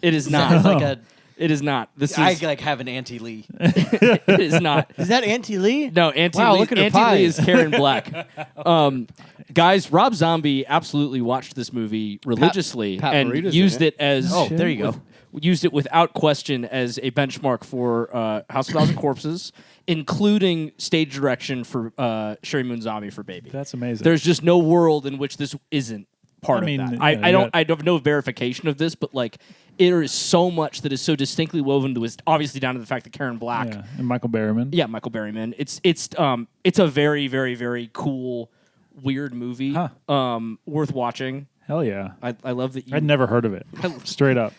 It is Sounds not. like a. It is not. This is. I like have an Auntie Lee. It is not. Is that Auntie Lee? No, Auntie Wow, Lee. look at her Auntie pie. Lee is Karen Black. Guys, Rob Zombie absolutely watched this movie religiously Pat and Morita's used in it as. Oh, there you go. Used it without question as a benchmark for House of Thousand Corpses, including stage direction for Sherry Moon Zombie for Baby. That's amazing. There's just no world in which this isn't part I mean, of that. yeah, I don't have no verification of this, but like there is so much that is so distinctly woven to us. Obviously, down to the fact that Karen Black, yeah. And Michael Berryman. yeah, Michael Berryman. It's a very very very cool weird movie. Huh. Worth watching. Hell yeah. I love that you. I'd never heard of it. Straight up.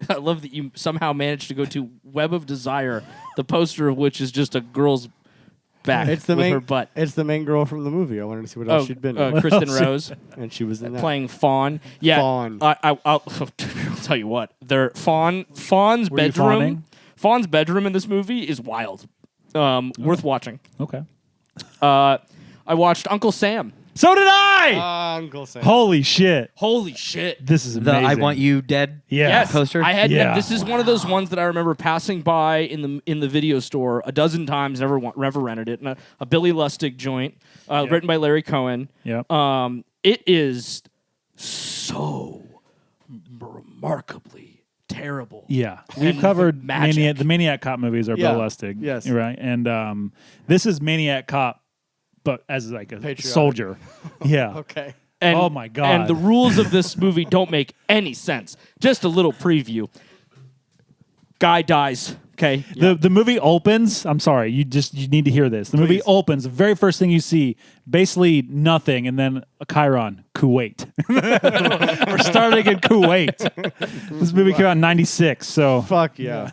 I love that you somehow managed to go to Web of Desire, the poster of which is just a girl's back It's the with main. her butt. It's the main girl from the movie. I wanted to see what else she'd been in, Kristen Rose and she was in that. playing Fawn. Yeah, Fawn. I'll tell you what. Fawn's Were you bedroom. fawning? Fawn's bedroom in this movie is wild. Worth watching. Okay. I watched Uncle Sam. So did I! Uncle Sam. Holy shit. Holy shit! This is The amazing. I Want You Dead Yeah. Yes, poster. I had. Yeah. This is one of those ones that I remember passing by in the video store a dozen times. Never rented it. And a Billy Lustig joint, written by Larry Cohen. Yep. It is so remarkably terrible. Yeah, we've And covered magic. the Maniac Cop movies are Yeah. Bill Lustig. Yes. You're right. And this is Maniac Cop, but as like a Patriotic. soldier. Yeah. Okay. And, Oh my God. And the rules of this movie don't make any sense. Just a little preview. Guy dies. Okay. The movie opens. I'm sorry, you need to hear this. The movie Please. opens. The very first thing you see, basically nothing, and then a Chiron, Kuwait. We're starting in Kuwait. This movie came out in '96. So Fuck yeah.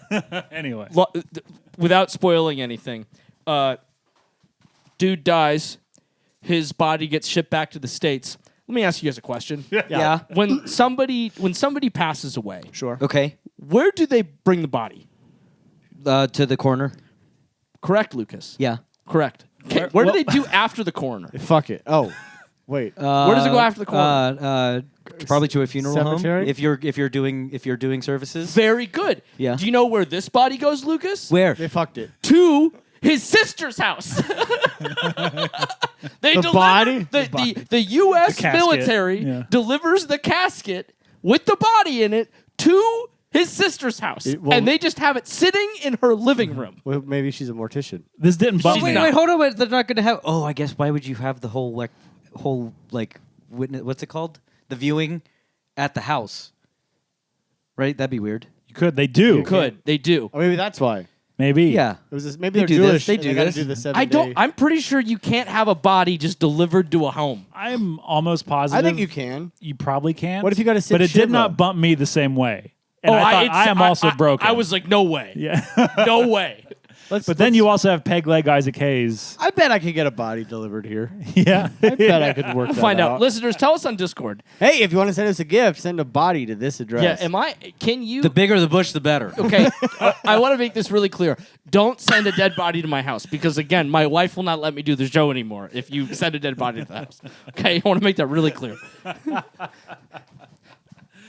anyway, Without spoiling anything, dude dies. His body gets shipped back to the States. Let me ask you guys a question. Yeah. When somebody passes away, Sure. Okay. where do they bring the body? To the corner. Correct, Lucas. Yeah. Correct. Okay. Where do they do after the coroner? Fuck it. Oh, wait. Where does it go after the coroner? Probably to a funeral Cemetery? home. If you're doing services. Very good. Yeah. Do you know where this body goes, Lucas? Where? They fucked it. To his sister's house. They The deliver body? the U.S. The casket. military Yeah. delivers the casket with the body in it to his sister's house, well- and they just have it sitting in her living room. Well, maybe she's a mortician. this didn't bump me. Wait, hold on. Wait, they're not going to have. Oh, I guess why would you have the whole witness? What's it called? The viewing at the house. Right? That'd be weird. You could. They do. They do. Oh, maybe that's why. Maybe. Yeah. It was this, maybe They they're do this. Jewish. They and do gotta this. do the 7 I don't. day. I'm pretty sure you can't have a body just delivered to a home. I'm almost positive. I think you can. You probably can. What if you got to sit But it did Shiva? not bump me the same way. And I am also broken. I was like, no way. Yeah. No way. But then you also have Peg Leg Isaac Hayes. I bet I could get a body delivered here. Yeah. I bet I could work that Find out. out. Listeners, tell us on Discord. Hey, if you want to send us a gift, send a body to this address. Yeah, can you... The bigger the bush, the better. Okay, I want to make this really clear. Don't send a dead body to my house because, again, my wife will not let me do the show anymore if you send a dead body to the house. Okay, I want to make that really clear.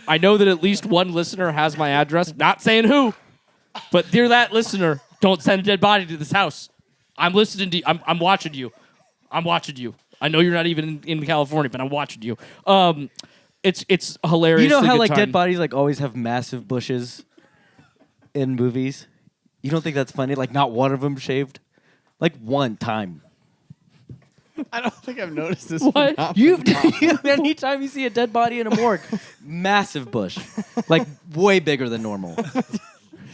I know that at least one listener has my address. Not saying who, but dear that listener, don't send a dead body to this house. I'm listening to you. I'm watching you. I'm watching you. I know you're not even in California, but I'm watching you. It's hilarious. You know how dead bodies always have massive bushes in movies? You don't think that's funny? Like not one of them shaved? Like one time. I don't think I've noticed this. What? phenomenon. Anytime you see a dead body in a morgue, massive bush. Like way bigger than normal.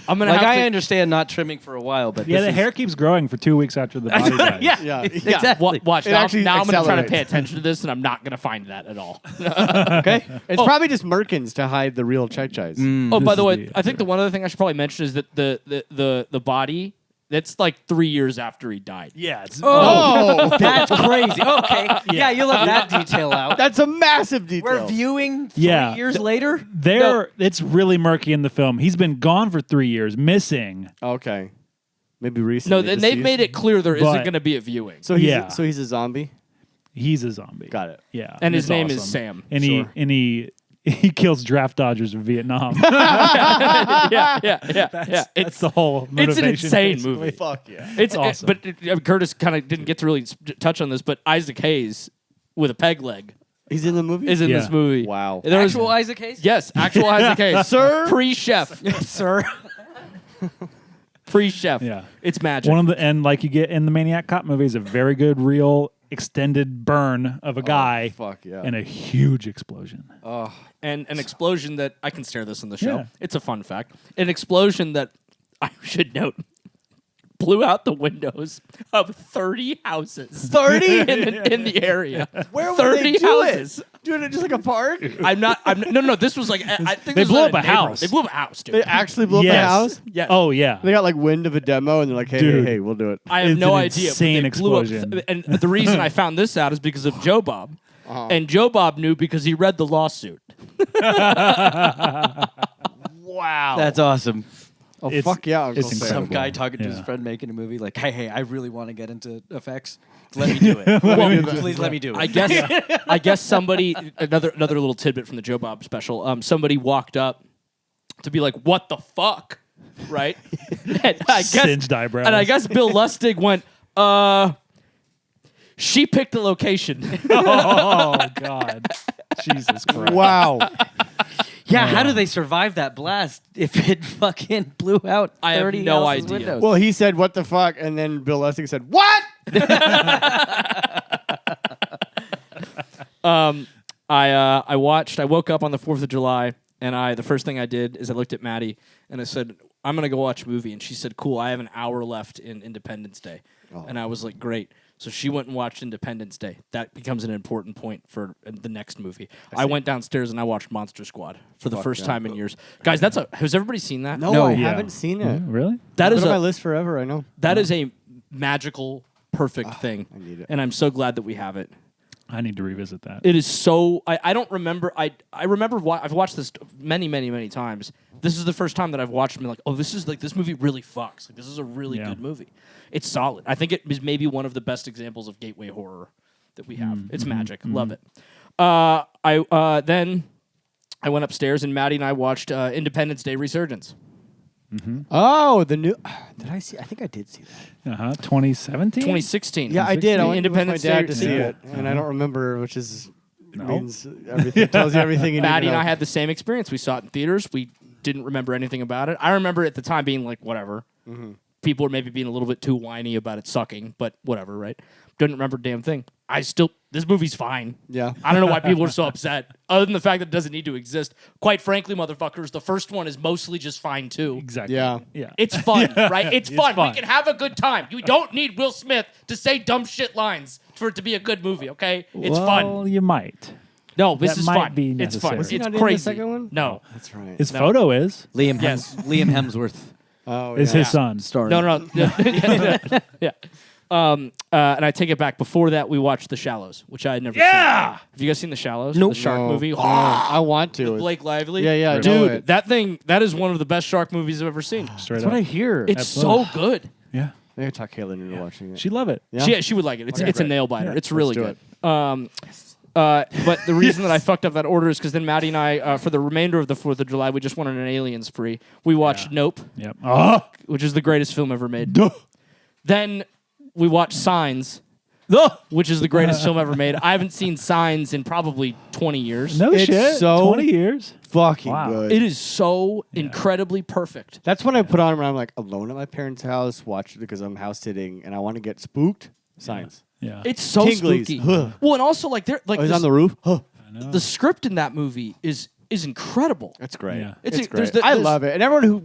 I'm gonna Like have I to, understand not trimming for a while, but Yeah, this the is- hair keeps growing for 2 weeks after the body dies. Yeah. exactly. Watch It now. actually Now I'm gonna try to accelerates. pay attention to this, and I'm not gonna find that at all. Okay. It's probably just merkins to hide the real chais. Oh, This by the is way, the- I think the one other thing I should probably mention is that the body that's like 3 years after he died. Yeah, it's Oh, That's crazy. Okay. Yeah, you left that detail out. that's a massive detail. We're viewing 3 Yeah. years later. it's really murky in the film. He's been gone for 3 years, missing. Okay. Maybe recently. No, then they've made it clear there But- isn't going to be a viewing. So he's Yeah. so he's a zombie. He's a zombie. Got it. Yeah, And his it's name is awesome. Sam. And Sure. he kills draft dodgers in Vietnam. yeah. That's the whole It's an motivation, insane basically. movie. Fuck yeah. It's awesome. but Curtis kind of didn't get to really touch on this, but Isaac Hayes with a peg leg He's in the movie. is in Yeah. this movie. Wow. There was- Actual Isaac Hayes. Yes, actual Isaac Hayes, Sir? pre-chef, sir. pre-chef. Yeah. It's magic. One of the and like you get in the Maniac Cop movies, a very good real extended burn of a guy Fuck yeah. and a huge explosion. and an explosion that I can stare this in the show. Yeah. It's a fun fact. An explosion that I should note blew out the windows of 30 houses. 30 in the area. Where would 30 they do houses. it? Doing it just like a park? No. This was like I think They this blew was up at a neighborhood. house. They blew up a house, dude. They actually blew up the Yes. house. Yeah. Oh yeah. They got like wind of a demo and they're like, hey, Dude. hey, we'll do it. I have It's no an idea. but insane they blew up explosion. and the reason I found this out is because of Joe Bob. And Joe Bob knew because he read the lawsuit. Wow. That's awesome. oh It's- fuck yeah, Uncle it's Sam. incredible. Some guy talking to his Yeah. friend making a movie like, hey, I really want to get into effects. Let me do it. Please let me do it. I guess somebody another little tidbit from the Joe Bob special. Somebody walked up to be like, "What the fuck?" Right? And I guess Singed eyebrows. and I guess Bill Lustig went, she picked the location. Oh God. Jesus Christ. Wow. Yeah, how do they survive that blast if it fucking blew out 30 I have no houses' idea. windows? Well, he said, what the fuck? And then Bill Lustig said, what? I woke up on the 4th of July and the first thing I did is I looked at Maddie and I said, I'm going to go watch a movie. And she said, cool, I have an hour left in Independence Day. And I was like, great. So she went and watched Independence Day. That becomes an important point for the next movie. I went downstairs and I watched Monster Squad for the first time in years. Guys, has everybody seen that? No, I Yeah. haven't seen it. Really? That It's is been on my a list forever, I know. that is a magical, perfect thing. I need it. And I'm so glad that we have it. I need to revisit that. It is so. I don't remember. I remember. I've watched this many times. This is the first time that I've watched. And been like, oh, this movie really fucks. Like, this is a really good movie. It's solid. I think it is maybe one of the best examples of gateway horror that we have. It's magic. Love it. Then I went upstairs and Maddie and I watched Independence Day Resurgence. Oh, the new. Did I see? I think I did see that. 2017. 2016. Yeah, I did. I went Independence with my dad Day to see sequel. it, and I don't remember, which is means everything. Tells you everything you need Maddie to and know. I had the same experience. We saw it in theaters. We didn't remember anything about it. I remember at the time being like, whatever. People were maybe being a little bit too whiny about it sucking, but whatever, right? Didn't remember a damn thing. This movie's fine. Yeah. I don't know why people are so upset, other than the fact that it doesn't need to exist. Quite frankly, motherfuckers, the first one is mostly just fine, too. Exactly. Yeah. Yeah. It's fun, right? It's fun. fun. We can have a good time. You don't need Will Smith to say dumb shit lines for it to be a good movie, okay? It's well, fun. you might. No, this that is might fun. be It's fun. necessary. Was he It's not in the crazy. second one? No. That's right. His photo is Liam Yes. Liam Hemsworth Oh, is yeah. his son. starring. No. Yeah. And I take it back. Before that, we watched The Shallows, which I had never seen. Have you guys seen The Shallows? Nope. The shark No. movie? No, I want to. With Blake Lively? Yeah, I know Dude, it. that is one of the best shark movies I've ever seen. Straight That's up. what I hear. It's so good. Yeah. Maybe talk Kayla into watching it. She'd love it. Yeah? She would like it. It's a great. nail biter. Yeah, It's really let's good. do But the reason that I fucked up that order is because then Maddie and I, for the remainder of the 4th of July, we just wanted an Aliens spree. We watched Nope, Yep. Oh. which is the greatest film ever made. Then we watched Signs, which is the greatest film ever made. I haven't seen Signs in probably 20 years. No It's shit. so- 20 years. Fucking Wow. good. It is so incredibly perfect. That's when I put on when I'm like alone at my parents' house, watch it because I'm house sitting and I want to get spooked. Signs. Yeah. It's so Tinglies. spooky. Huh. Well, and also like they're like Oh, he's this- on the roof. Huh. the script in that movie is incredible. That's great. Yeah. It's It's- great. there's I there's- love it. And everyone who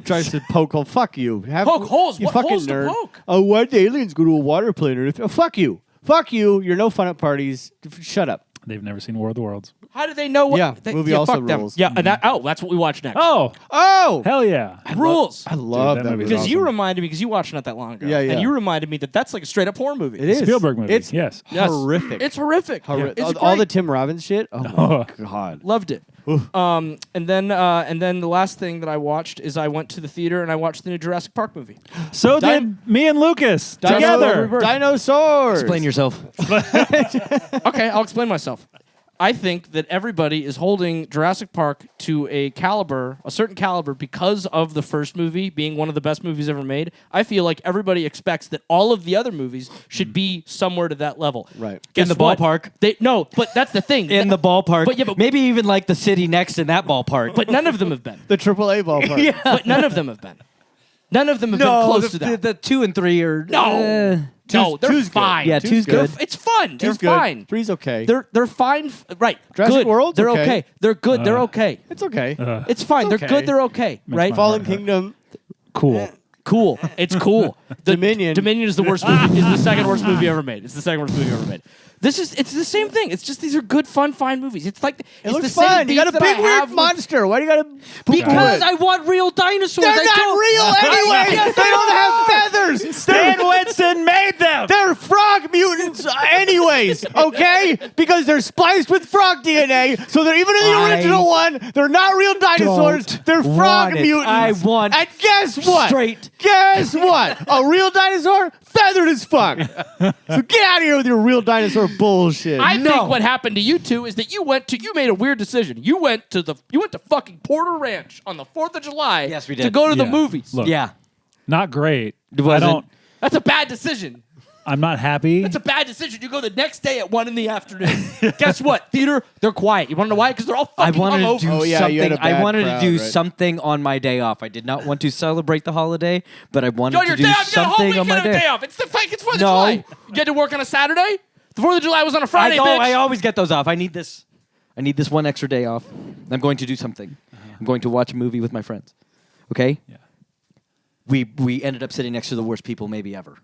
tries to poke hole. Fuck you. Poke holes? You What fucking holes to nerd. poke? Oh, why did aliens go to a water plane? Fuck you. Fuck you. You're no fun at parties. Shut up. They've never seen War of the Worlds. How do they know what? Yeah, movie also fuck them. rules. Yeah, and that's what we watch next. Oh, Oh! hell yeah. Rules. I love Dude, that that movie movie. is Because you awesome. reminded me, because you watched it not that long ago. Yeah, yeah. And you reminded me that that's like a straight up horror movie. It is. Spielberg movie. It's Yes. Yes. horrific. It's horrific. Horrific. It's all the great. Tim Robbins shit. Oh my god. Loved it. And then the last thing that I watched is I went to the theater and I watched the new Jurassic Park movie. So did me and Lucas together. Dinosaurs. Explain yourself. Okay, I'll explain myself. I think that everybody is holding Jurassic Park to a certain caliber, because of the first movie being one of the best movies ever made. I feel like everybody expects that all of the other movies should be somewhere to that level. Right. Guess In the what? ballpark. No, but that's the thing. In the ballpark. But yeah, but- maybe even like the city next in that ballpark. But none of them have been. The AAA ballpark. yeah. But none of them have been. None of them have been No, close to that. the 2 and 3 are No. No, they're two's good. fine. Yeah, two's good. It's fun. They're Two's good. fine. 3's okay. They're fine. Right. Jurassic good. World's They're okay. okay. They're good. They're okay. it's okay. It's fine. It's They're okay. good. They're okay. Right. my Fallen heart hurt. Kingdom. Cool. Cool. It's cool. Dominion. Dominion is the worst movie. Is the second worst movie ever made. It's the second worst movie ever made. It's the same thing. It's just these are good, fun movies. It's like It it's looks the same fun. You beats got a that big I weird have with- monster. Why do you got to? Because I want real dinosaurs. They're I not don't- real anyway. They don't have feathers. Stan Winston made them. They're frog mutants anyways, okay? Because they're spliced with frog DNA, so they're even in the I original one, they're not real dinosaurs. don't They're frog want it. mutants. I want And guess what? straight. Guess what? A real dinosaur? Feathered as fuck. So get out of here with your real dinosaur bullshit. I think what happened to you two is that you made a weird decision. You went to fucking Porter Ranch on the 4th of July. Yes, we To did. go to the Yeah. movies. Look, Yeah. not great. Was I it? don't. That's a bad decision. I'm not happy. That's a bad decision. You go the next day at 1 p.m. Guess what? Theater, they're quiet. You want to know why? Because they're all I fucking wanted hungover. to do Oh, yeah, you had something. a bad I wanted crowd, to do right? something on my day off. I did not want to celebrate the holiday, but I wanted Yo, to your do day off, you got a whole something on weekend my of day. day off. It's 4th of No. July. You had to work on a Saturday? The 4th of July was on a Friday, bitch. I always get those off. I need this one extra day off. I'm going to do something. I'm going to watch a movie with my friends. Okay? Yeah. We ended up sitting next to the worst people maybe ever.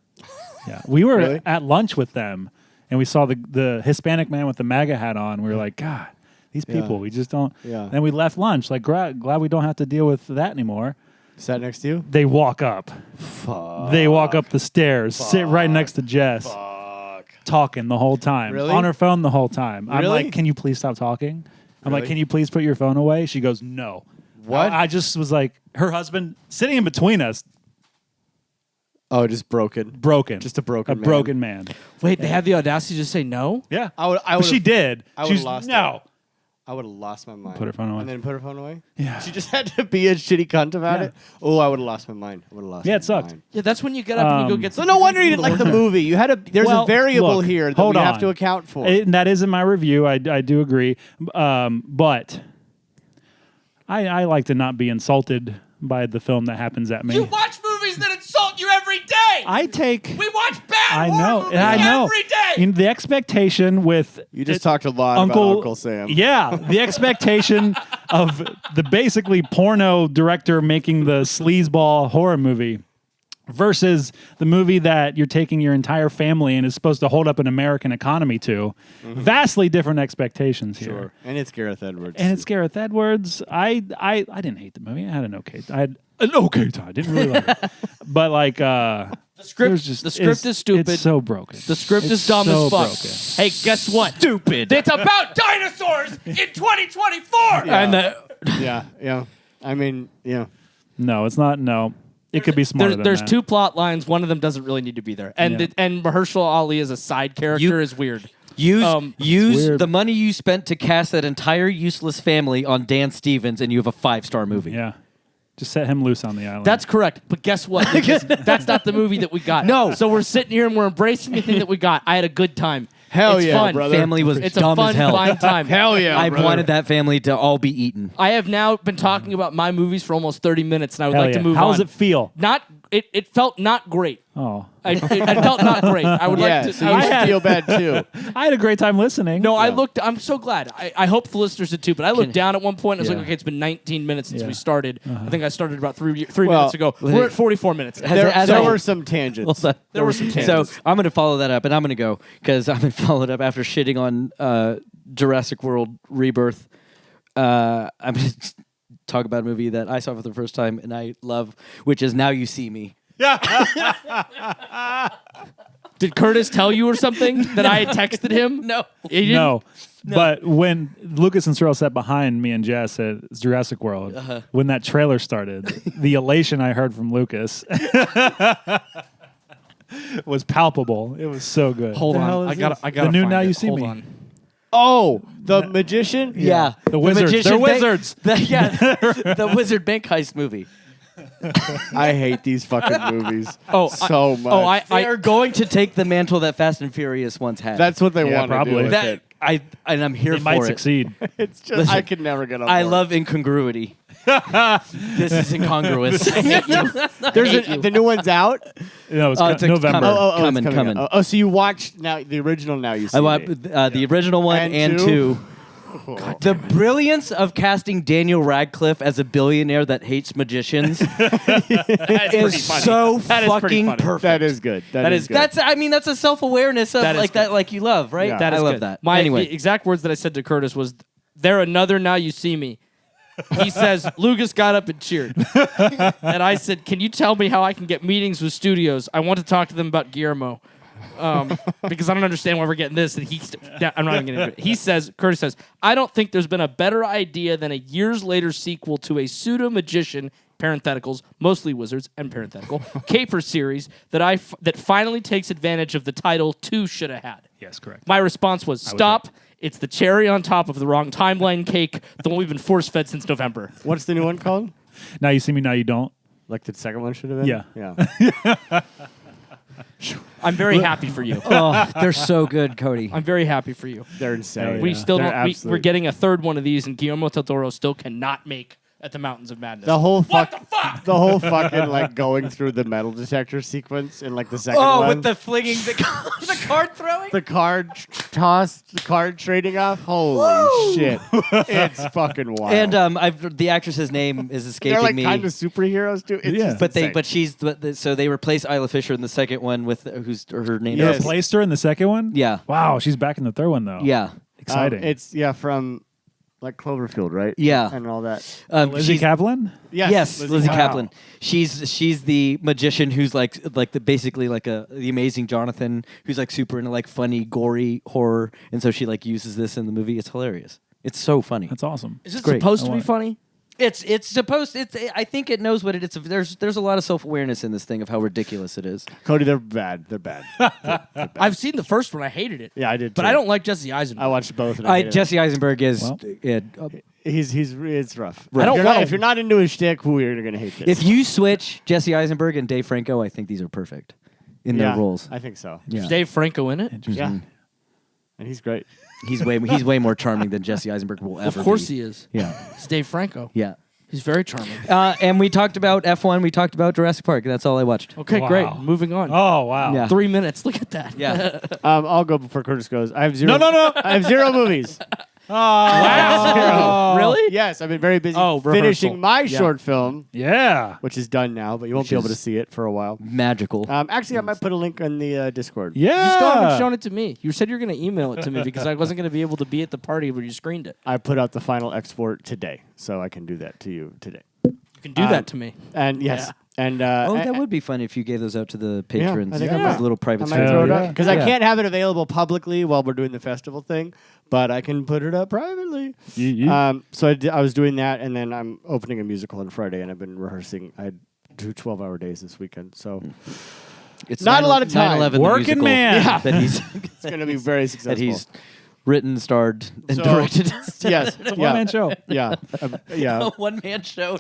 Yeah, we were Really? at lunch with them, and we saw the Hispanic man with the MAGA hat on. We were like, God, these people, we just don't. Yeah. Then we left lunch, like, glad we don't have to deal with that anymore. Sat next to you? They walk up. Fuck. They walk up the stairs, sit right next to Jess, Fuck. talking the whole time, Really? on her phone the whole time. I'm Really? like, can you please stop talking? I'm like, Really? can you please put your phone away? She goes, no. What? I just was like, her husband sitting in between us, Oh, just broken. broken. Just a broken man. broken man. Wait, they had the audacity to say no? Yeah. I But would. she did. I She's would've lost no. it. I would have lost my mind. Put her phone away. And then put her phone away? Yeah. She just had to be a shitty cunt about Yeah. it. Oh, I would have lost my mind. I would have lost Yeah, my it sucked. mind. Yeah, that's when you get up and you go get So some no wonder you people didn't to like the work. movie. There's Well, a variable look, here that hold we have on. to account for. And that is in my review. I do agree. But I like to not be insulted by the film that happens at me. You watch movies that insult you every day. I take. We watch bad I horror know. movies I know. every day. In the expectation with You just talked a lot about Uncle Sam. Yeah, the expectation of the basically porno director making the sleazeball horror movie versus the movie that you're taking your entire family and is supposed to hold up an American economy to. Vastly different expectations here. Sure. And it's Gareth Edwards. And it's Gareth Edwards. I didn't hate the movie. I had an okay. I had an okay time. I didn't really like it, but like The script, just the script is stupid. It's so broken. The script It's is dumb so as fuck. broken. Hey, guess what? Stupid. It's about dinosaurs in 2024. And yeah. I mean, yeah. No, it's not. No, it could be smarter. There's than that. two plot lines. One of them doesn't really need to be there, and Yeah. and Mahershala Ali as a side character is weird. use weird. the money you spent to cast that entire useless family on Dan Stevens, and you have a 5-star movie. Yeah, just set him loose on the island. That's correct. But guess what? Because that's not the movie that we got. No. So we're sitting here and we're embracing the thing that we got. I had a good time. Hell it's yeah, fun. brother. Family was It's dumb a fun, as hell. fine time. Hell yeah. I brother. wanted that family to all be eaten. I have now been talking about my movies for almost 30 minutes, and I would Hell like yeah. to move How on. does it feel? It felt not great. Oh, I felt not great. I would like to. So you should feel bad too. I had a great time listening. No, I looked. I'm so glad. I hope the listeners did too. But I looked down at one point. And I was Yeah. like, okay, it's been 19 minutes since Yeah. we started. I think I started about three Well, minutes ago. We're at 44 minutes. There were some tangents. There were some So tangents. I'm going to follow that up, and I'm going to go because I'm going to follow it up after shitting on Jurassic World Rebirth. I'm going to talk about a movie that I saw for the first time and I love, which is Now You See Me. Did Curtis tell you or something that I had texted him? No. He didn't? No. But when Lucas and Cyril sat behind me and Jess at Jurassic World, when that trailer started, the elation I heard from Lucas was palpable. It was so good. Hold on. I got. The new Now You See Hold Me. on. Oh, the magician? Yeah. The wizards. magician They're bank- wizards. the Wizard Bank Heist movie. I hate these fucking movies Oh, so much. Oh, They are going to take the mantle that Fast and Furious once had. That's what they Yeah, want to do probably. with that it. and I'm here They for might it. succeed. It's just Listen, I could never get on I board. love incongruity. This is incongruous. The new one's out. No, it's it's November. coming. It's coming out. Oh, so you watched now the original? Now you see I watched Me. the original one And and two? two. The brilliance of casting Daniel Radcliffe as a billionaire that hates magicians is so That is pretty fucking funny. perfect. That is good. That is good. That's a self-awareness of That is like good. that like you love, right? Yeah. That I is love good. that. My Anyway, the exact words that I said to Curtis was, "There another Now You See Me." He says, Lucas got up and cheered. And I said, can you tell me how I can get meetings with studios? I want to talk to them about Guillermo. Because I don't understand why we're getting this. And I'm not even getting into it. Curtis says, I don't think there's been a better idea than a years later sequel to a pseudo-magician, parentheticals, mostly wizards, and parenthetical, caper series that finally takes advantage of the title 2 should have had. Yes, correct. My response was, stop. It's the cherry on top of the wrong timeline cake, the one we've been force-fed since November. What's the new one called? Now You See Me, Now You Don't. Like the second one should have been. Yeah. Yeah. I'm very happy for you. oh, they're so good, Cody. I'm very happy for you. They're insane. We still They're don't. We're absolute- getting a third one of these, and Guillermo del Toro still cannot make at the Mountains of Madness. The whole What the fuck? The whole fucking like going through the metal detector sequence in like the second one. with the flinging the card throwing. the card toss, the card trading off. Holy shit! It's fucking wild. And the actress's name is escaping they're like me. kind of superheroes too. It's Yeah. just But insane. so they replaced Isla Fisher in the second one with who's her name? You Yes. is? replaced her in the second one? Yeah. Wow, she's back in the third one, though. Yeah. Exciting. It's from like Cloverfield, right? Yeah. and all that. Lizzie she's- Kaplan? Yes, Lizzie Wow. Kaplan. She's the magician who's like basically like the amazing Jonathan who's like super into like funny gory horror, and so she like uses this in the movie. It's hilarious. It's so funny. That's awesome. Is it great. supposed I to be want it. funny? It's supposed. I think it knows what it is. There's a lot of self awareness in this thing of how ridiculous it is. Cody, they're bad. They're bad. I've seen the first one. I hated it. Yeah, I did. But too. I don't like Jesse Eisenberg. I watched both. And I hated it. Jesse Eisenberg is. Well. He's it's rough. Right. If you're not into his shtick, you're gonna hate this. If you switch Jesse Eisenberg and Dave Franco, I think these are perfect in their roles. I think so. Yeah. Is Dave Franco in it? Interesting. Yeah, and he's great. He's way more charming than Jesse Eisenberg will ever. Of course be. he is. Yeah. It's Dave Franco. Yeah. He's very charming. And we talked about F1. We talked about Jurassic Park. That's all I watched. Okay, Wow. great. Moving on. Oh, wow. Yeah. 3 minutes. Look at that. Yeah. I'll go before Curtis goes. I have zero. No. I have 0 movies. Wow. Really? Yes, I've been very busy Rehearsal. finishing my Yeah. short film, Yeah. which is done now, but you won't Which be able is- to see it for a while. Magical. Actually, I might put a link on the Discord. Yeah. You still haven't shown it to me. You said you were going to email it to me because I wasn't going to be able to be at the party where you screened it. I put out the final export today, so I can do that to you today. You can do that to me. And yes, Yeah. and that would be fun if you gave those out to the patrons. I think I Those might. little I private might Hell throw it yeah. up because I Yeah. can't have it available publicly while we're doing the festival thing, but I can put it up privately. So I was doing that, and then I'm opening a musical on Friday, and I've been rehearsing. I had 2 12-hour days this weekend, so It's Not a lot of time. 9/11 the Working musical man. Yeah. that he's it's going to be very successful. that he's written, starred, and So- directed. yes, It's a one-man show. Yeah, yeah. One man show.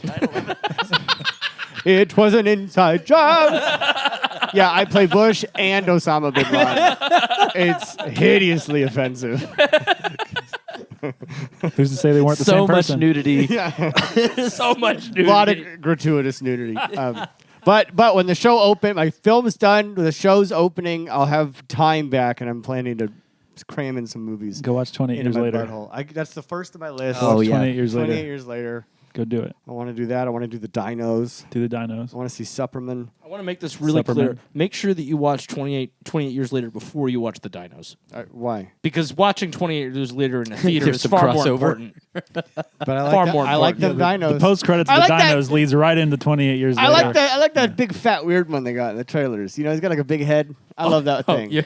It was an inside job. Yeah, I play Bush and Osama bin Laden. It's hideously offensive. Who's to say they weren't the So same much person? nudity. Yeah, So much a nudity. lot of gratuitous nudity. But when the show open, my film's done. The show's opening. I'll have time back, and I'm planning to cram in some movies. Go watch 28 into Years my Later. butthole. That's the first of my list. Go watch 28 Years 28 Later. years later. Go do it. I want to do that. I want to do the Dinos. Do the Dinos. I want to see Superman. I want to make this really clear. Make sure that you watch 28 years later before you watch the Dinos. Why? Because watching 28 years later in a theater There's is some far more crossover. important. But I like Far that. more I like them important. Dinos. The post credits I of the like that- Dinos leads right into 28 Years I Later. like that. I like that big fat weird one they got in the trailers. You know, he's got like a big head. I love that thing. Yeah.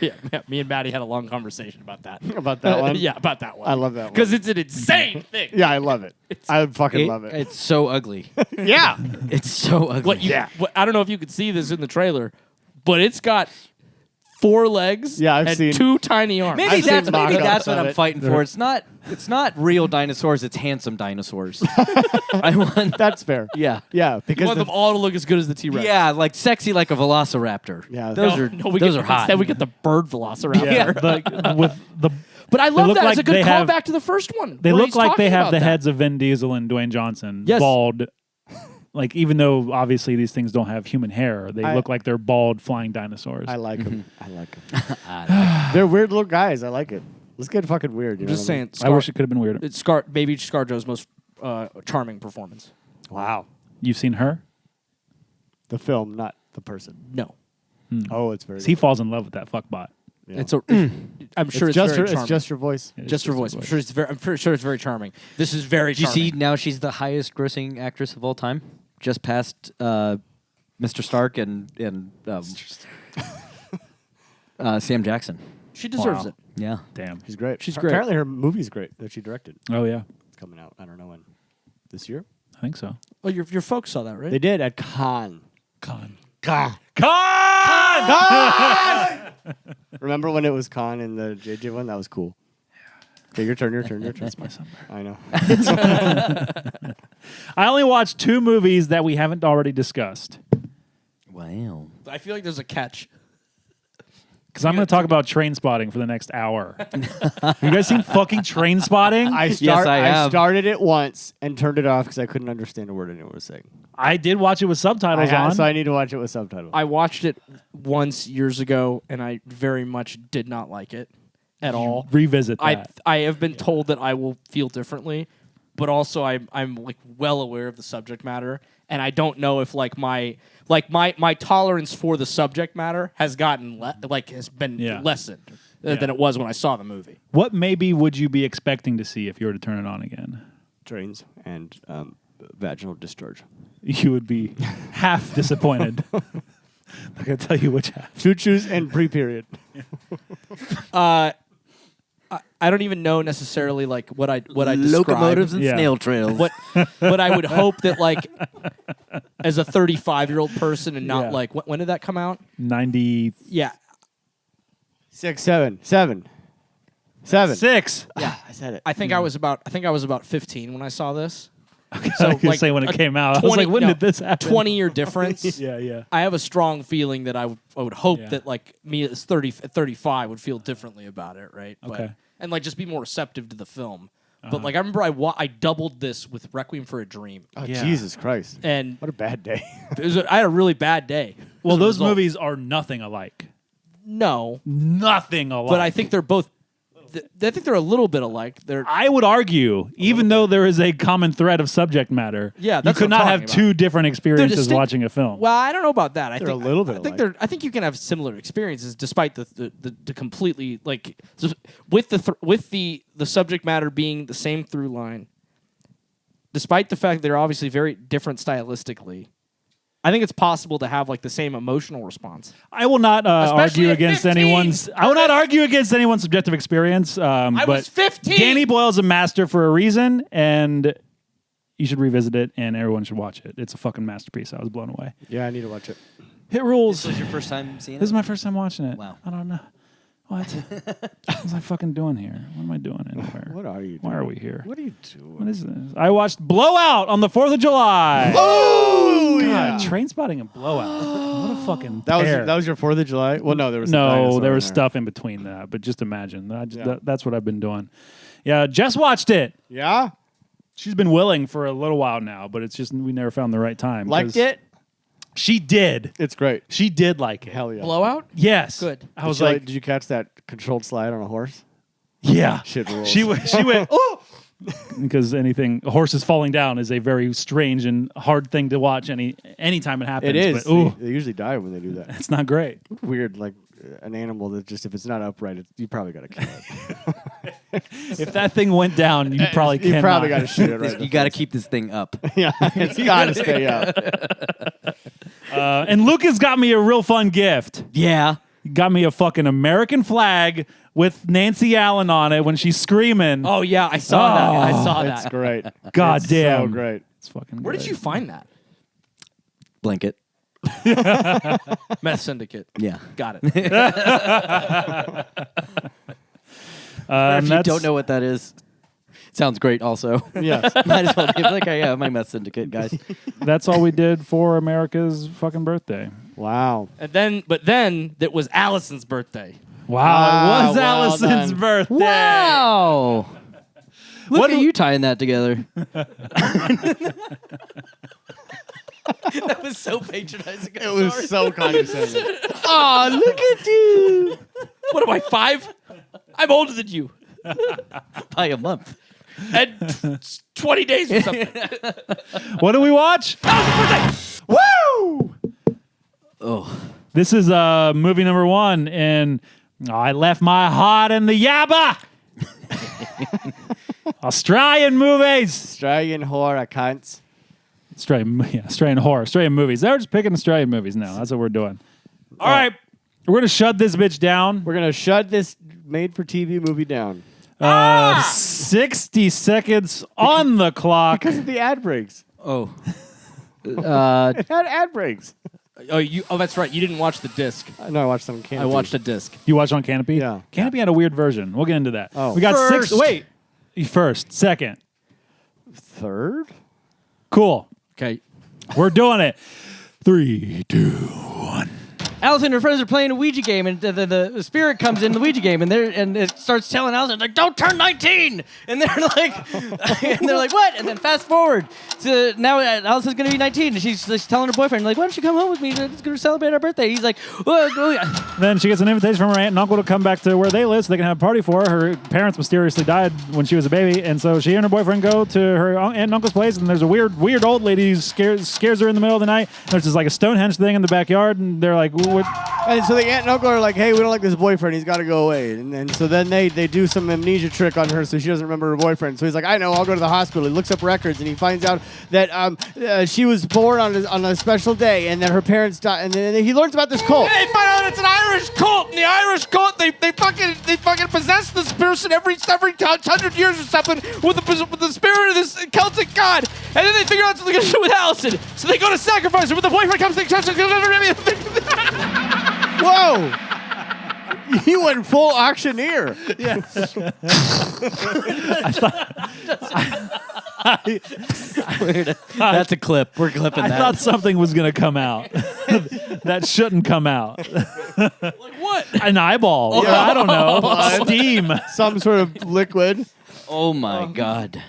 Me and Maddie had a long conversation about that. About that one. Yeah, about that one. I love that one. Because it's an insane thing. Yeah, I love it. I fucking love it. It's so ugly. Yeah. It's so ugly. I don't know if you could see this in the trailer, but it's got 4 legs I've and seen- 2 tiny arms. I've seen Maybe mock-ups that's what of I'm it. fighting for. It's not real dinosaurs. It's handsome dinosaurs. I want. That's fair. Yeah. Yeah, You because want them all to look as good as the T-Rex. Yeah, like sexy like a velociraptor. Yeah. those we are hot. Instead, we get the bird velociraptor. Yeah. With the But I love look that. like It's a good they have- callback to the first one. They where look he's like they talking have about the that. heads of Vin Diesel and Dwayne Johnson. Yes. Bald. Like, even though obviously these things don't have human hair, they I- look like they're bald flying dinosaurs. I like them. I like them. They're weird little guys. I like it. Let's get fucking weird. You I'm know just what I mean? saying. I wish it could have been weirder. It's Baby ScarJo's most charming performance. Wow. You've seen her? The film, not the person. No, Oh, it's very. He falls in love with that fuckbot. Yeah. it's a. I'm sure it's just very her. charming. It's just your voice. Just her voice. I'm sure it's very. I'm sure it's very charming. This is very. Did you charming. see now she's the highest grossing actress of all time? Just past Mr. Stark and Sam Jackson. She deserves Wow. it. Yeah. Damn. She's great. She's great. Apparently, her movie's great that she directed. Oh, yeah. It's coming out. I don't know when. This year? I think so. Oh, your folks saw that, right? They did at Cannes. Con. Remember when it was Cannes in the JJ one? That was cool. Okay, your turn. That's my summer. I know. I only watched 2 movies that we haven't already discussed. Wow. I feel like there's a catch. Because I'm going to talk about Train Spotting for the next hour. Have you guys seen fucking Train Spotting? I I have. started it once and turned it off because I couldn't understand a word anyone was saying. I did watch it with subtitles on. So I need to watch it with subtitles. I watched it once years ago, and I very much did not like it at all. Revisit that. I have been told that I will feel differently, but also I'm like well aware of the subject matter, and I don't know if my tolerance for the subject matter has gotten has been lessened than it was when I saw the movie. What maybe would you be expecting to see if you were to turn it on again? Trains and vaginal discharge. You would be half disappointed. I can tell you which half. Choo-choos and pre-period. I don't even know necessarily what I Locomotives and Yeah. snail trails. but I would hope that as a 35-year-old person and not Yeah. when did that come out? 90. Yeah. 6, 7. 7. 6. Yeah. I said it. I think I was about 15 when I saw this. So I could say when it came out. I was like, when did this happen? 20-year difference. Yeah. I have a strong feeling that I would hope that me at 35 would feel differently about it, right? Okay. And just be more receptive to the film. But I remember I doubled this with Requiem for a Dream, Oh, Yeah. Jesus Christ. and What a bad day. I had a really bad day. Well, as a those result. movies are nothing alike. No, Nothing alike. but I think they're both. I think they're a little bit alike. I would argue, even though there is a common thread of subject matter, Yeah, you that's could what I'm not have talking 2 different experiences distinct- watching a film. Well, I don't know about that. I They're think a little bit I think alike. I think you can have similar experiences despite the completely with the subject matter being the same through line. Despite the fact they're obviously very different stylistically, I think it's possible to have the same emotional response. I will not Especially argue at against 15. anyone's. I will not argue against anyone's subjective experience. I but was 15. Danny Boyle's a master for a reason, and you should revisit it, and everyone should watch it. It's a fucking masterpiece. I was blown away. Yeah, I need to watch it. Hit rules. This was your first time seeing This is it? my first time watching it. Wow. I don't know. What? What was I fucking doing here? What am I doing anywhere? What are you doing? Why are we here? What are you doing? What is this? I watched Blowout on the 4th of July. Oh, God, Train Spotting and Blowout. What a fucking pair. that was your 4th of July? Well, no, there was some No, dinosaur there in was there. stuff in between that, but just imagine. Yeah. That's what I've been doing. Yeah, Jess watched it. Yeah? She's been willing for a little while now, but it's just we never found the right time. Liked 'cause it? She did. It's great. She did like it. Hell yeah. Blowout? Yes. Good. I was Did you catch that controlled slide on a horse? yeah. Shit rules. She went, oh! Because horses falling down is a very strange and hard thing to watch anytime it happens. It is. But, ooh, They usually die when they do that. it's not great. Weird, like an animal that just, if it's not upright, you probably got to kill it. If that thing went down, you probably You cannot. probably got to shoot it right. You got to keep this thing up. Yeah, it's got to stay up. And Lucas got me a real fun gift. Yeah. He got me a fucking American flag with Nancy Allen on it when she's screaming. Oh yeah, I saw that. I saw That's that. great. God It's damn. so great. It's fucking Where did good. you find that? Blanket. Meth Syndicate. Yeah. Got it. And If you don't know what that is, sounds great also. Yes. Might as well be like, yeah, my meth syndicate, guys. That's all we did for America's fucking birthday. Wow. And then that was Allison's birthday. Wow, Wow, it was well Allison's done. birthday. Wow. Look What at do- you tying that together. That was so patronizing. It was so condescending. Oh, look at you. What am I, 5? I'm older than you. By a month. And 20 days or something. What do we watch? Allison's birthday. Woo! Oh. This is movie number 1, and I left my heart in the Yabba. Australian movies. Australian horror cunts. Australian horror, Australian movies. They're just picking Australian movies now. That's what we're doing. All right, we're gonna shut this bitch down. We're going to shut this made-for-TV movie down. 60 seconds on the clock. Because of the ad breaks. Oh. It had ad breaks. Oh, that's right. You didn't watch the disc. No, I watched some Canopy. I watched a disc. You watch on Canopy? Yeah. Canopy had a weird version. We'll get into that. Oh. We got First. 6. Wait. First. Second. Third? Cool. Okay. We're doing it. 3, 2, 1. Allison and her friends are playing a Ouija game, and the spirit comes in the Ouija game, and it starts telling Allison, like, "Don't turn 19!" And they're like, "What?" And then fast forward to now, Allison's gonna be 19, and she's telling her boyfriend, like, "Why don't you come home with me? It's gonna celebrate our birthday." He's like, "Oh." Then she gets an invitation from her aunt and uncle to come back to where they live so they can have a party for her. Her parents mysteriously died when she was a baby, and so she and her boyfriend go to her aunt and uncle's place, and there's a weird old lady who scares her in the middle of the night. There's just like a Stonehenge thing in the backyard, and they're like, "What?" And so the aunt and uncle are like, "Hey, we don't like this boyfriend. He's got to go away." And so then they do some amnesia trick on her so she doesn't remember her boyfriend. So he's like, "I know. I'll go to the hospital." He looks up records and he finds out that she was born on a special day and that her parents died. And then he learns about this cult. They find out it's an Irish cult. And the Irish cult, they fucking possess this person every 100 years or something with the spirit of this Celtic god. And then they figure out what they're gonna do with Allison. So they go to sacrifice her, but the boyfriend comes to Whoa! You went full auctioneer. That's a clip. We're clipping I that. thought something was going to come out. That shouldn't come out. Like what? An eyeball. Yeah, I don't know. Steam. Some sort of liquid. Oh my God.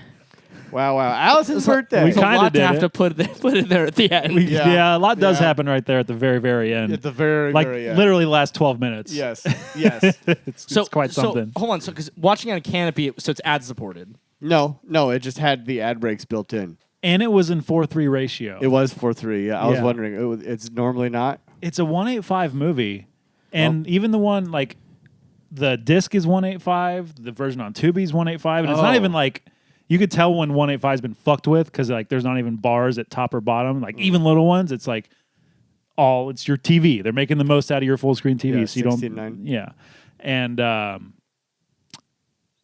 Wow. Allison's birthday. we It's a Kinda lot to did have it. to put in there at the end. Yeah, a lot does Yeah. happen right there at the very, very end. At the very, like very end. literally the last 12 minutes. Yes. it's quite something. Hold on. So, because watching on a Canopy, so it's ad supported. No, it just had the ad breaks built in. And it was in 4:3 ratio. It was 4:3. Yeah, I was Yeah. wondering. It's normally not. It's a 185 movie. And even the one, like, the disc is 185. The version on Tubi is 185. And it's not even like, you could tell when 185 has been fucked with because, like, there's not even bars at top or bottom. Like, even little ones, it's like, it's your TV. They're making the most out of your full screen TV. Yeah, So you don't. 16:9. Yeah. And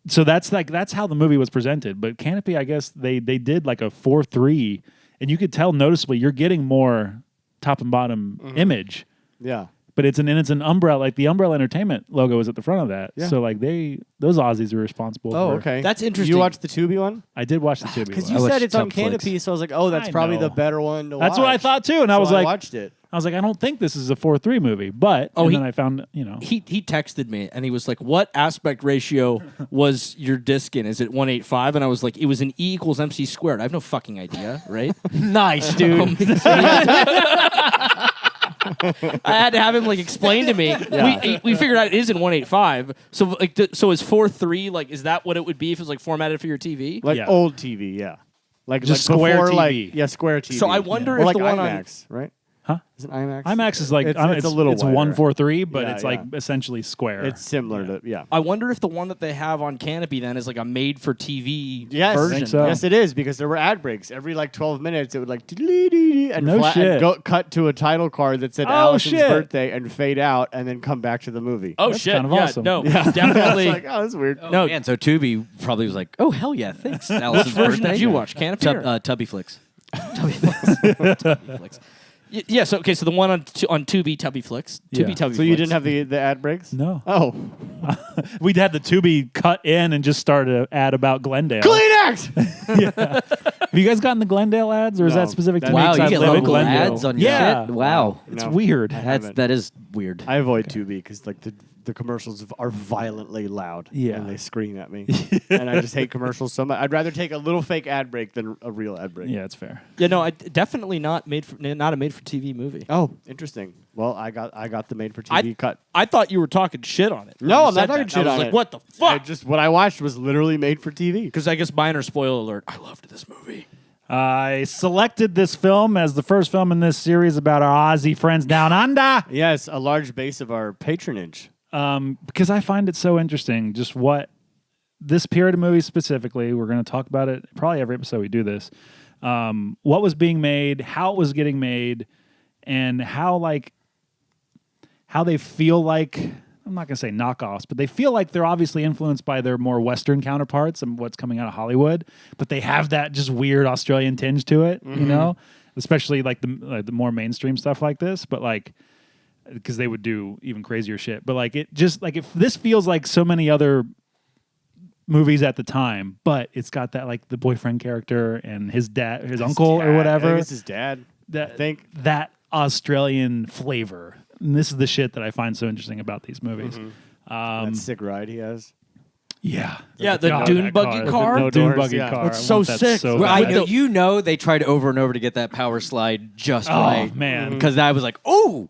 so that's how the movie was presented. But Canopy, I guess they did like a 4:3, and you could tell noticeably you're getting more top and bottom image. Yeah. But it's an Umbrella, like the Umbrella Entertainment logo is at the front of that. Yeah. So like those Aussies are responsible. Oh, for, okay. That's interesting. You watched the Tubi one? I did watch the Tubi Because one. you I said watched it's on Tub Flicks. Canopy, so I was like, oh, that's I probably know. the better one to watch. That's what I thought too, and I So was like, watched it. I was like, I don't think this is a 4:3 movie, but then I found, He texted me and he was like, "What aspect ratio was your disc in? Is it 1:8:5?" And I was like, "It was an E = MC squared." I have no fucking idea, right? Nice, dude. I had to have him like explain to me. Yeah. We figured out it is in 1:8:5. So like, so is 4:3 like? Is that what it would be if it was like formatted for your TV? Like Yeah. old TV, yeah. Like Just like square before, TV. Like, square TV. So I wonder Or if like the one IMAX, right? Huh? Is it IMAX? IMAX is like it's a little it's wider. 1:43, but Yeah, it's like essentially square. It's similar to I wonder if the one that they have on Canopy then is like a made-for-TV Yes, version. think so. Yes, it is because there were ad breaks every like 12 minutes. It would like and, No shit. and go cut to a title card that said Oh, Allison's shit. birthday and fade out and then come back to the movie. Oh That's shit! kind of yeah, awesome. no, I was definitely. like, oh, that's weird. no, Man, so Tubi probably was like, oh, hell yeah, thanks. which Allison's version birthday. did you watch? Canopy. or- Tubby Flicks. Tubby Flicks. Yeah. So okay. So the one on Tubi, Tubby Flicks. Yeah. Tubi, Tubby. So you Flicks. didn't have the ad breaks? No. Oh, We'd had the Tubi cut in and just started an ad about Glendale. Kleenex. Have you guys gotten the Glendale ads, or is No. that specific to That me? Wow, 'Cause you I get live in local Glendale. ads on your Yeah. shit? Wow. It's No. weird. That is weird. I avoid Tubi because like the commercials are violently loud. Yeah. and they scream at me, and I just hate commercials so much. I'd rather take a little fake ad break than a real ad break. Yeah, it's fair. Yeah. No, definitely not a made for TV movie. Oh, interesting. Well, I got the made for TV cut. I thought you were talking shit on it. No, when you I'm not said talking that. shit I was on like, it. what the fuck? What I watched was literally made for TV. Because I guess minor spoiler alert. I loved this movie. I selected this film as the first film in this series about our Aussie friends down under. Yes, a large base of our patronage. Because I find it so interesting, just what this period of movies specifically, we're going to talk about it probably every episode we do this, what was being made, how it was getting made, and how they feel like, I'm not going to say knockoffs, but they feel like they're obviously influenced by their more Western counterparts and what's coming out of Hollywood, but they have that just weird Australian tinge to it, you know, especially like the more mainstream stuff like this, but like, because they would do even crazier shit. But like, it just like, if this feels like so many other movies at the time, but it's got that like the boyfriend character and his dad, his uncle or whatever. I think it's his dad. That, I think that Australian flavor. And this is the shit that I find so interesting about these movies. that sick ride he has. Yeah. Yeah, the God, dune that buggy car. No Dune doors, buggy yeah. car. It's I so want that sick. so Well, bad. you know they tried over and over to get that power slide just Oh, right. man. Because I was like, oh,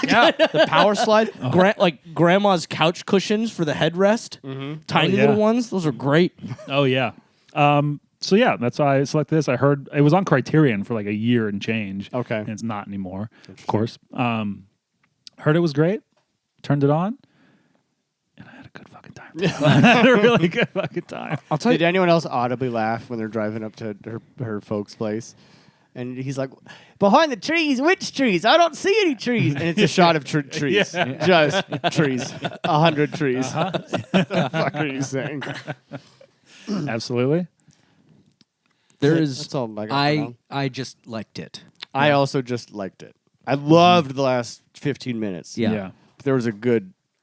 Yeah, the power slide. Like grandma's couch cushions for the headrest. Tiny Oh, yeah. little ones. Those are great. Oh, yeah. So, yeah, that's why I selected this. I heard it was on Criterion for like a year and change. Okay. And it's not anymore, of course. Heard it was great. Turned it on. And I had a good fucking time. I had a really good fucking time. I'll tell Did you. anyone else audibly laugh when they're driving up to her folks' place? And he's like, behind the trees, which trees? I don't see any trees. And it's a shot of trees. Just trees. 100 trees. What the fuck are you saying? Absolutely. That's all I got for now. I just liked it. I also just liked it. I loved the last 15 minutes. Yeah. There was a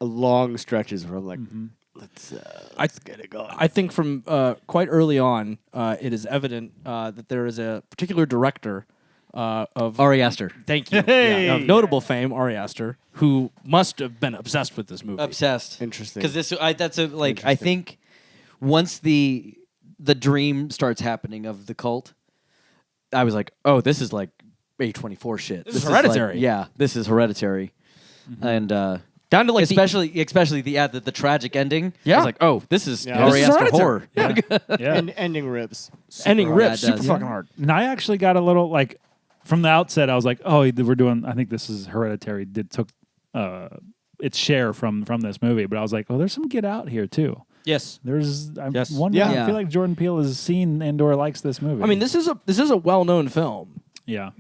long stretches where I'm like, let's get it going. I think from quite early on, it is evident that there is a particular director of Ari Aster. Thank you. Hey! Of notable fame, Ari Aster, who must have been obsessed with this movie. Obsessed. Interesting. Because that's a like I Interesting. think once the dream starts happening of the cult, I was like, oh, this is like A24 shit. This is like- Hereditary. yeah, this is Hereditary, and Down to like especially the tragic ending. Yeah. I was like, oh, this is Yeah. Ari This is Aster Hereditary. horror. Yeah. And ending rips. ending hard. rips Yeah, it super does. fucking hard. And I actually got a little like from the outset. I was like, "Oh, we're doing." I think this is Hereditary. Took its share from this movie, but I was like, "Oh, there's some Get Out here too." Yes. There's Yes. one. Yeah. I feel like Jordan Peele has seen and/or likes this movie. I mean, this is a well-known film. yeah,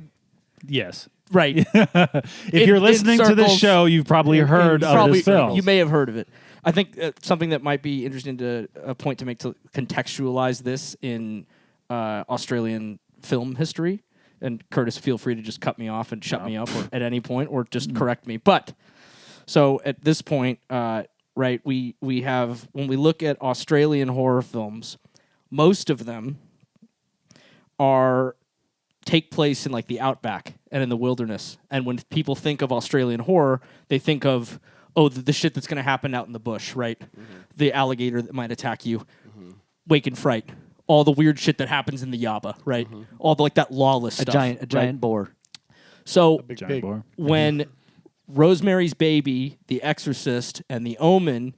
yes. Right. If In- you're in listening to this circles- show, you've probably heard of Probably this film. You may have heard of it. I think something that might be interesting to a point to make to contextualize this in Australian film history. And Curtis, feel free to just cut me off and shut me up at any point, or just correct me. But so at this point, right, we have, when we look at Australian horror films, most of them take place in like the outback and in the wilderness. And when people think of Australian horror, they think of, the shit that's going to happen out in the bush, right? The alligator that might attack you, wake and fright, all the weird shit that happens in the Yabba, right? All the, like that lawless stuff. A giant boar. So Giant boar. when Rosemary's Baby, The Exorcist, and The Omen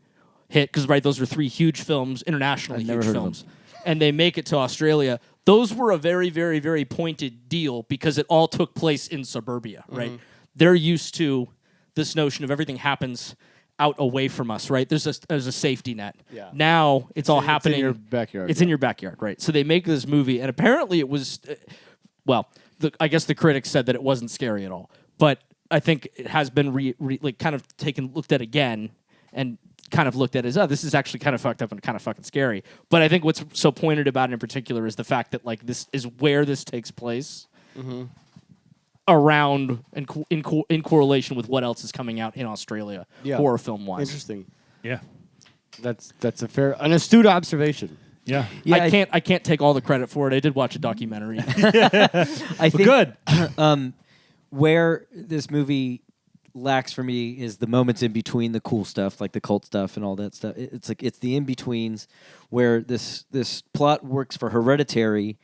hit, because those are 3 huge films, internationally huge films, and they make it to Australia, those were a very, very, very pointed deal because it all took place in suburbia, right? They're used to this notion of everything happens out away from us, right? There's a safety net. Yeah. Now it's all happening. in your backyard. It's in your backyard, right? So they make this movie, and apparently it was, I guess the critics said that it wasn't scary at all, but I think it has been looked at again and kind of looked at as, this is actually kind of fucked up and kind of fucking scary. But I think what's so pointed about it in particular is the fact that like this is where this takes place. Around and in correlation with what else is coming out in Australia, horror film wise. Interesting. Yeah. That's an astute observation. Yeah. I can't take all the credit for it. I did watch a documentary. I think good. Where this movie lacks for me is the moments in between the cool stuff, like the cult stuff and all that stuff. It's the in betweens where this plot works for Hereditary.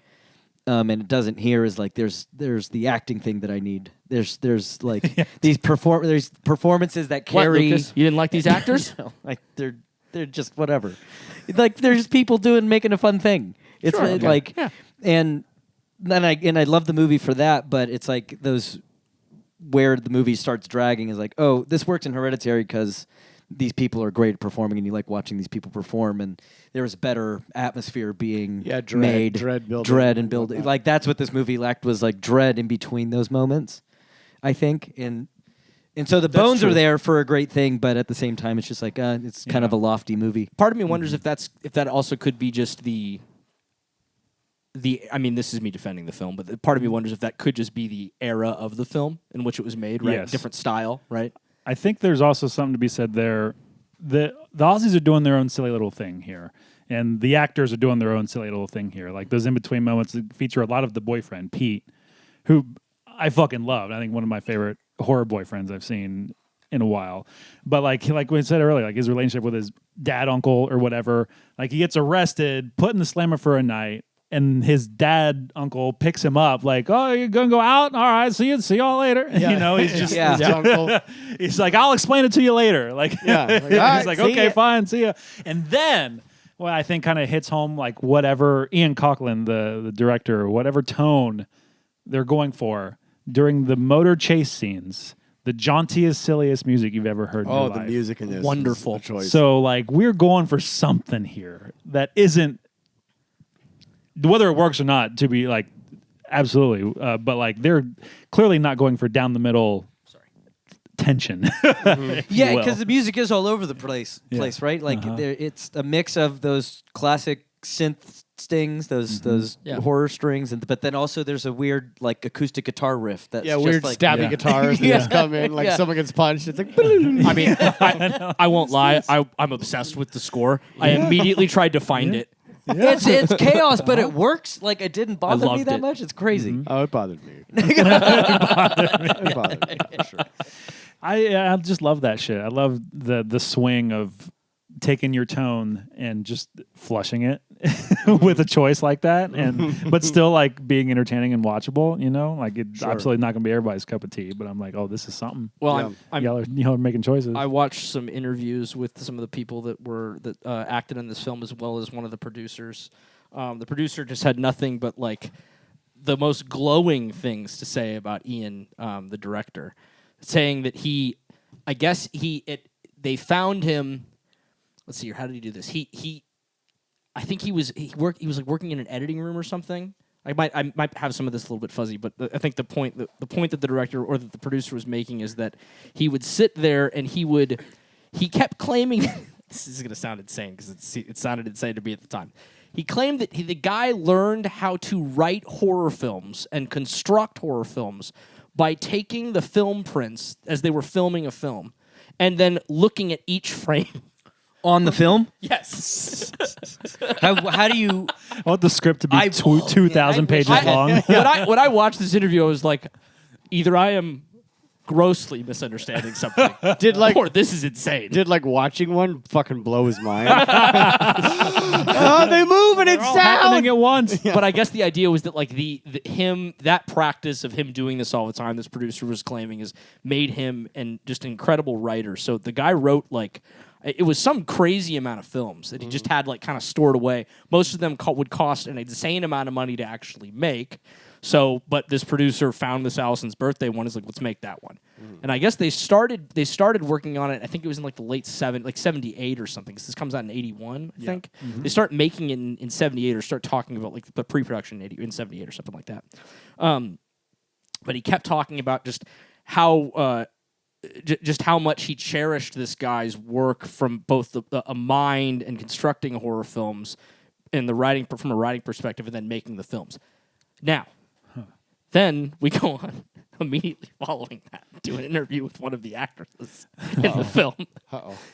And it doesn't here is like there's the acting thing that I need. There's like these performances that carry. What, Lucas? You didn't like these actors? No, like they're just whatever. Like there's people making a fun thing. It's and I love the movie for that, but it's like those where the movie starts dragging is like, oh, this works in Hereditary because these people are great at performing and you like watching these people perform, and there was better atmosphere being made. Dread and building. Like that's what this movie lacked, was like dread in between those moments, I think. And so the bones are there for a great thing, but at the same time it's just like it's kind of a lofty movie. Part of me wonders if that also could be just the I mean, this is me defending the film, but part of me wonders if that could just be the era of the film in which it was made, right? Yes. Different style, right? I think there's also something to be said there. The Aussies are doing their own silly little thing here, and the actors are doing their own silly little thing here. Like those in-between moments that feature a lot of the boyfriend, Pete, who I fucking loved. I think one of my favorite horror boyfriends I've seen in a while. But like we said earlier, like his relationship with his dad, uncle, or whatever, like he gets arrested, put in the slammer for a night, and his dad, uncle, picks him up like, oh, you're going to go out? All right, see y'all later. Yeah. You know, he's just, his uncle. He's like, I'll explain it to you later. Like, he's like, okay, fine, see ya. And then, well, I think kind of hits home like whatever Ian Coughlin, the director, whatever tone they're going for during the motor chase scenes, the jauntiest, silliest music you've ever heard in your life. The music in this Wonderful is a choice. So, like, we're going for something here that isn't, whether it works or not, to be like, absolutely. But like, they're clearly not going for down the middle tension. Yeah, because the music is all over the place, right? Like, it's a mix of those classic synth stings, those horror strings, but then also there's a weird like acoustic guitar riff that's just weird like, stabby guitars that just come in like someone gets punched. It's like, I mean, I won't lie. I'm obsessed with the score. I immediately tried to find it. It's chaos, but it works. Like it didn't bother me that much. It's crazy. Oh, it bothered me. It bothered me for sure. I just love that shit. I love the swing of taking your tone and just flushing it with a choice like that, and but still like being entertaining and watchable. You know, like it's absolutely not going to be everybody's cup of tea, but I'm like, oh, this is something. Well, y'all are making choices. I watched some interviews with some of the people that acted in this film, as well as one of the producers. The producer just had nothing but like the most glowing things to say about Ian, the director, saying that they found him. Let's see here. How did he do this? I think he was like working in an editing room or something. I might have some of this a little bit fuzzy, but I think the point that the director or that the producer was making is that he would sit there and he kept claiming this is going to sound insane because it sounded insane to me at the time. He claimed that the guy learned how to write horror films and construct horror films by taking the film prints as they were filming a film and then looking at each frame. On the film? Yes. How do you... I want the script to be 2,000 pages long. When I watched this interview, I was like, either I am grossly misunderstanding something, or this is insane. Did like watching one fucking blow his mind? Oh, they move and it's happening sound. at once. But I guess the idea was that like that practice of him doing this all the time, this producer was claiming, has made him and just an incredible writer. So the guy wrote like it was some crazy amount of films that he just had like kind of stored away. Most of them would cost an insane amount of money to actually make. So, but this producer found this Alison's Birthday one. Is like, let's make that one. And I guess they started working on it. I think it was in like the late 78 or something. 'Cause this comes out in 81, I think. They start making it in 78 or start talking about like the pre-production in 78 or something like that. But he kept talking about just how just how much he cherished this guy's work from both a mind and constructing horror films and the writing from a writing perspective, and then making the films. Now. Then we go on immediately following that to an interview with one of the actresses in the film.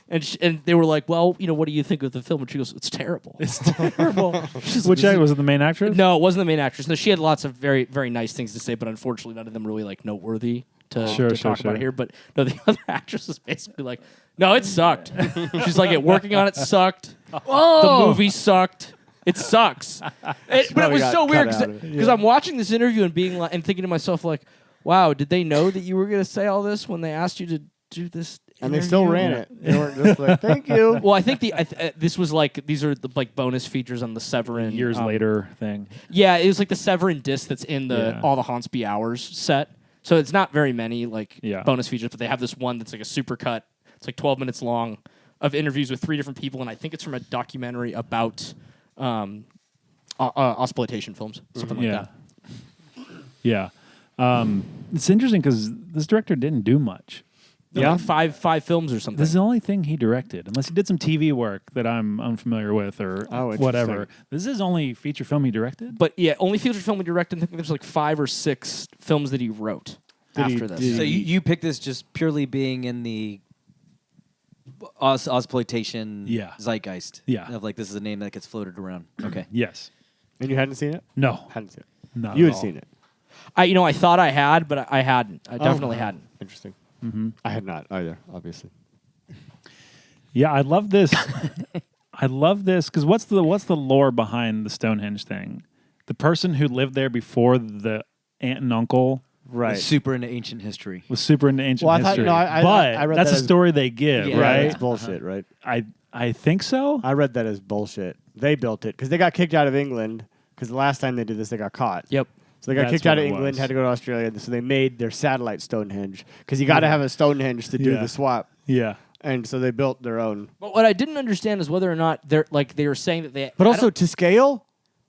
And they were like, well, what do you think of the film? And she goes, it's terrible. It's terrible. Which was it the main actress? No, it wasn't the main actress. No, she had lots of very, very nice things to say, but unfortunately none of them really like noteworthy to talk about here. But no, the other actress was basically like, no, it sucked. She's like, working on it sucked. The movie sucked. It sucks. But it was so weird because I'm watching this interview and being like, and thinking to myself like, wow, did they know that you were going to say all this when they asked you to do this? And they still ran it. They weren't just like, thank you. Well, I think this was like, these are the like bonus features on the Severin years later thing. Yeah, it was like the Severin disc that's in the All the Haunts Be Ours set. So it's not very many like bonus features, but they have this one that's like a super cut. It's like 12 minutes long of interviews with 3 different people, and I think it's from a documentary about exploitation films, something like that. Yeah. It's interesting because this director didn't do much. Like five films or something. This is the only thing he directed, unless he did some TV work that I'm unfamiliar with or whatever. This is his only feature film he directed? But yeah, only feature film he directed. I think there's like 5 or 6 films that he wrote after this. So you picked this just purely being in the exploitation zeitgeist. Yeah. Of like, this is a name that gets floated around. Okay. Yes. And you hadn't seen it? No. Hadn't seen it. Not You at had all. seen it. I thought I had, but I hadn't. I definitely hadn't. Interesting. I had not either, obviously. Yeah, I love this. I love this because what's the lore behind the Stonehenge thing? The person who lived there before the aunt and uncle Right. Super into ancient history. was super into ancient history. I read that's that a as- story they give, Yeah, right? That's bullshit, right? I think so. I read that as bullshit. They built it because they got kicked out of England because the last time they did this, they got caught. Yep. So they got That's kicked out what of it England, was. had to go to Australia. So they made their satellite Stonehenge because you got to have a Stonehenge to do Yeah. the swap. Yeah. And so they built their own. But what I didn't understand is whether or not they were saying that they. But I also don't- to scale?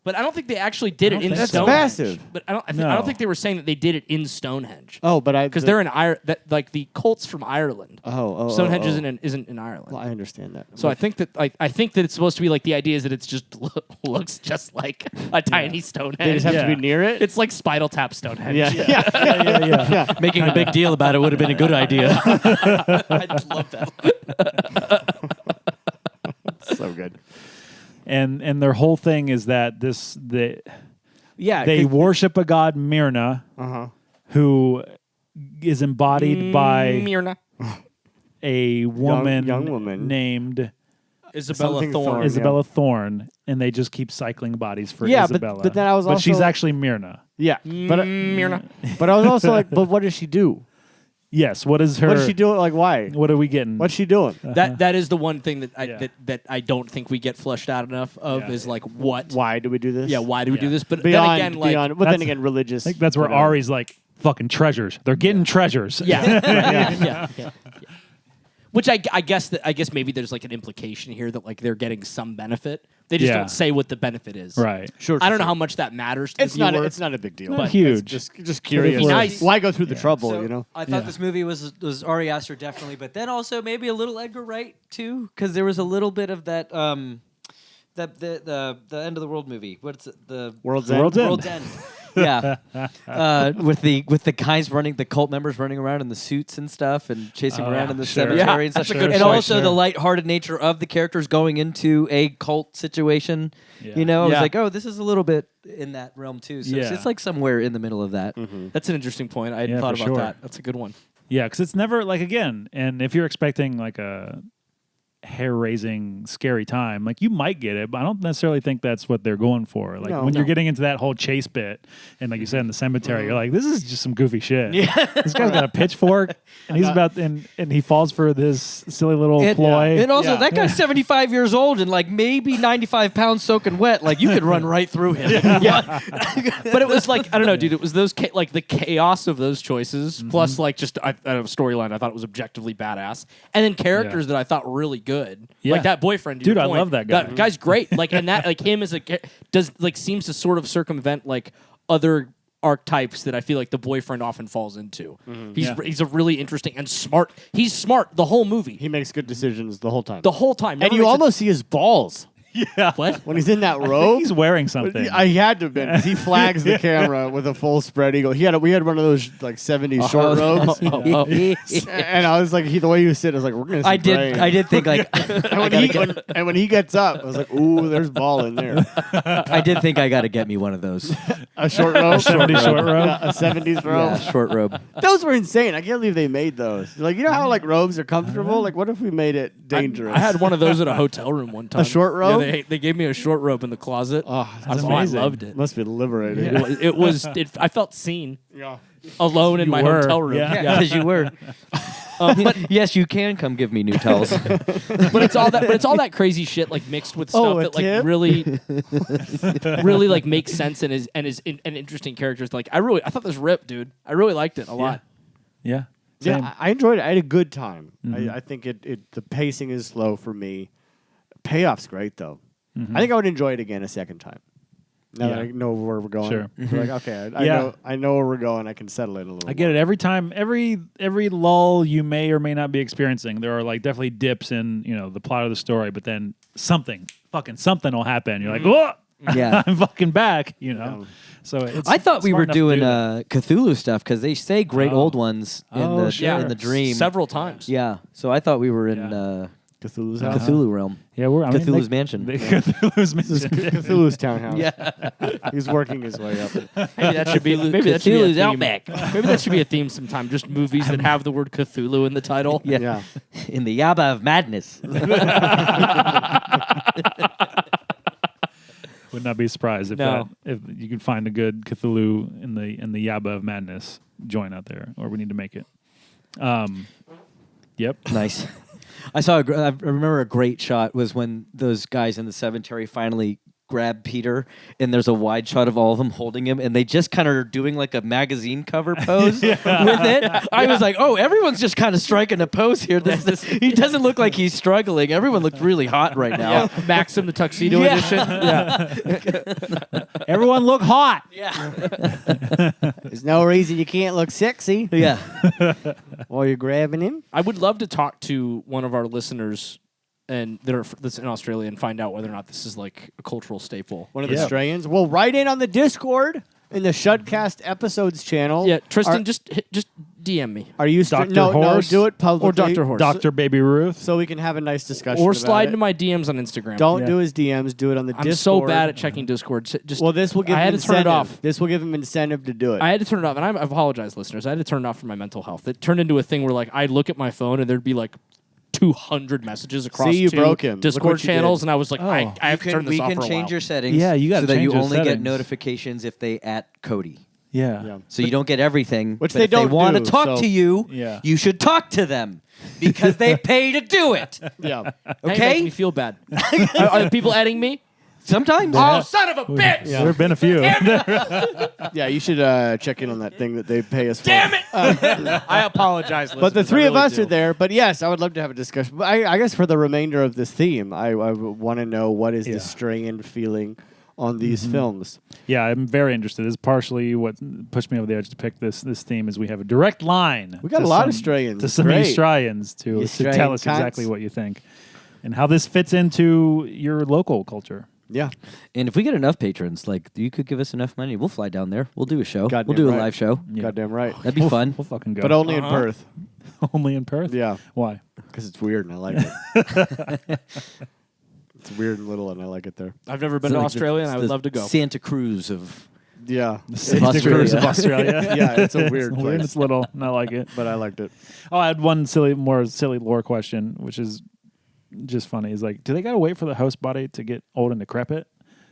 but I don't think they actually did it in think That's so. Stonehenge. massive. But I don't No. think they were saying that they did it in Stonehenge. Oh, but I... Because they're in Ireland. Like the cults from Ireland. Stonehenge oh. isn't in Ireland. Well, I understand that. So I think that it's supposed to be like the idea is that it's just looks just like a tiny Stonehenge. They just have to Yeah. be near it? It's like Spinal Tap Stonehenge. Yeah. Making a big deal about it would have been a good idea. I love that. So good. And their whole thing is that Yeah. they worship a god Myrna Uh-huh. who is embodied by Myrna. a woman, young woman. named Isabella Something Thorne. Thorne. Isabella Thorne, and they just keep cycling bodies for Yeah, Isabella. but then I was but she's also- actually Myrna. Yeah. But, Myrna. but I was also like, but what does she do? Yes. What is her? What is she doing? Like, why? What are we getting? What's she doing? That is the one thing that I Yeah. that I don't think we get fleshed out enough of Yeah. is like what. Why do we do this? Yeah, why do we do Yeah. this? But Beyond, then again, like beyond, but then That's- again, religious. I think that's where whatever. Ari's like fucking treasures. They're getting treasures. yeah, yeah. Which I guess maybe there's like an implication here that like they're getting some benefit. They just Yeah. don't say what the benefit is. Right. Sure. I don't know how much that matters to It's the not. viewer. It's not a big deal. Not but huge. It's just curious. It'd be nice. Why go through the trouble? So You know. I thought Yeah. this movie was Ari Aster definitely, but then also maybe a little Edgar Wright too, because there was a little bit of that the end of the world movie. What's it, the World's World's End. World's End? Yeah, with the guys running, the cult members running around in the suits and stuff, and chasing around in the cemetery and stuff. that's a good and point. also the lighthearted nature of the characters going into a cult situation. Yeah. You know, I was Yeah. like, oh, this is a little bit in that realm too. So it's like somewhere in the middle of that. That's an interesting point. I hadn't Yeah, thought for about sure. that. That's a good one. Yeah, because it's never like again, and if you're expecting like a hair-raising, scary time, like you might get it, but I don't necessarily think that's what they're going for. Like when you're getting into that whole chase bit, and like you said in the cemetery, you're like, this is just some goofy shit. Yeah. This guy's got a pitchfork, and he's about and he falls for this silly little ploy. And also, that guy's 75 years old and like maybe 95 pounds soaking wet. Like you could run right through him. But it was like, I don't know, dude. It was those like the chaos of those choices, plus like just a storyline. I thought it was objectively badass, and then characters that I thought were really good. Yeah. Like that boyfriend, to Dude, your I point. love that guy. That guy's great. Like, and that like him as a does like seems to sort of circumvent like other archetypes that I feel like the boyfriend often falls into. He's a really interesting and smart. He's smart the whole movie. He makes good decisions the whole time. The whole time, and Never you makes a- almost see his balls what? when he's in that I think robe. he's wearing something. He had to have been. 'Cause he flags the camera with a full spread eagle. We had one of those like 70s short robes, and I was like, the way he was sitting, I was like, we're gonna. See I brain. did think like And when he gets up, I was like, ooh, there's ball in there. I did think I got to get me one of those. A short robe, 70s short robe? Yeah, a 70s robe. Yeah, short robe. Those were insane. I can't believe they made those. Like, you know how like robes are comfortable? Like, what if we made it dangerous? I had one of those at a hotel room one time. short robe? Yeah, they gave me a short robe in the closet. Oh, that's I amazing. loved it. Must be liberating. I felt seen Yeah. alone in my were, hotel room. yeah. Because you were. But yes, you can come give me new towels. But it's all that crazy shit like mixed with stuff a that like tip? really like makes sense and is and interesting characters. Like I thought this ripped, dude. I really liked it a lot. Yeah. Same. Yeah, I enjoyed it. I had a good time. I think the pacing is slow for me. Payoff's great though. I think I would enjoy it again a second time. Now that I know where we're going. Sure. Like, okay, Yeah. I know where we're going. I can settle in a little. I get it. Every time, every lull you may or may not be experiencing, there are like definitely dips in the plot of the story, but then something will happen. You're like, whoa, Yeah. I'm fucking back. So I thought we smart were enough to doing do that. Cthulhu stuff because they say great old ones in the sure. in the dream. several times. Yeah. So I thought we were in Cthulhu's house. Cthulhu realm. Yeah, Cthulhu's mansion. Cthulhu's mansion. Cthulhu's townhouse. Yeah. He's working his way up. Maybe that should be maybe that should be a Cthulhu's theme. Outback. Maybe that should be a theme sometime. Just movies that have the word Cthulhu in the title. Yeah. Yeah. In the Yabba of madness. Would not be surprised if you could find a good Cthulhu in the Yabba of Madness joint out there, or we need to make it. Yep. Nice. I remember a great shot was when those guys in the cemetery finally grab Peter, and there's a wide shot of all of them holding him, and they just kind of are doing like a magazine cover pose with it. I was like, oh, everyone's just kind of striking a pose here. He doesn't look like he's struggling. Everyone looked really hot right now. Yeah. Maxim the Tuxedo Edition. Yeah. Everyone look hot. There's no reason you can't look sexy Yeah. while you're grabbing him. I would love to talk to one of our listeners and that's in Australia and find out whether or not this is like a cultural staple. One of the Strayans. Well, write in on the Discord in the Shudcast episodes channel. Yeah, Tristan, just DM me. Are you Dr. No, Horse? do it publicly. Or Dr. Horse. Dr. Baby Ruth. So we can have a nice discussion. Or about slide it. into my DMs on Instagram. Don't do his DMs. Do it on the I'm Discord. so bad at checking Discord. Just Well, this will give I him had to turn it incentive. off. This will give him incentive to do it. I had to turn it off, and I apologize, listeners. I had to turn it off for my mental health. It turned into a thing where like I'd look at my phone and there'd be like 200 messages across See, you two broke him. Look Discord what you channels, did. and I was like, I have to turn this We off can for a change while. your settings. Yeah, you gotta so that you change your only get settings. notifications if they at Cody. Yeah. So you don't get everything. Which but they if don't they want to do, talk so- to you, Yeah. you should talk to them because they pay to do it. yeah. Now you Okay? make me feel bad. Are people adding me? Sometimes. Oh, son of a bitch! There have been a few. Yeah, you should check in on that thing that they pay us for. Damn it! I apologize, listeners. But the three I of really us do. are there. But yes, I would love to have a discussion. But I guess for the remainder of this theme, I want to know what is the strained feeling on these films. Yeah, I'm very interested. This is partially what pushed me over the edge to pick this theme is we have a direct line. We got to a lot of some- Strayans. To some Great. Australians to You tell us Strayan cunts. exactly what you think and how this fits into your local culture. Yeah. And if we get enough patrons, like you could give us enough money, we'll fly down there. We'll do a show. Goddamn we'll do a right. live show. Yeah. Goddamn right. That'd be fun. We'll fucking go. But only in Perth. Only in Perth? Yeah. Why? Because it's weird and I like it. It's weird and little and I like it there. I've never been It's to like Australia, and I would the love to go. Santa Cruz of Yeah. Santa Australia. Cruz of Australia. Yeah, it's a weird It's place. It's little, and I like it. But I liked it. Oh, I had one more silly lore question, which is just funny. Is like, do they gotta wait for the host body to get old and decrepit?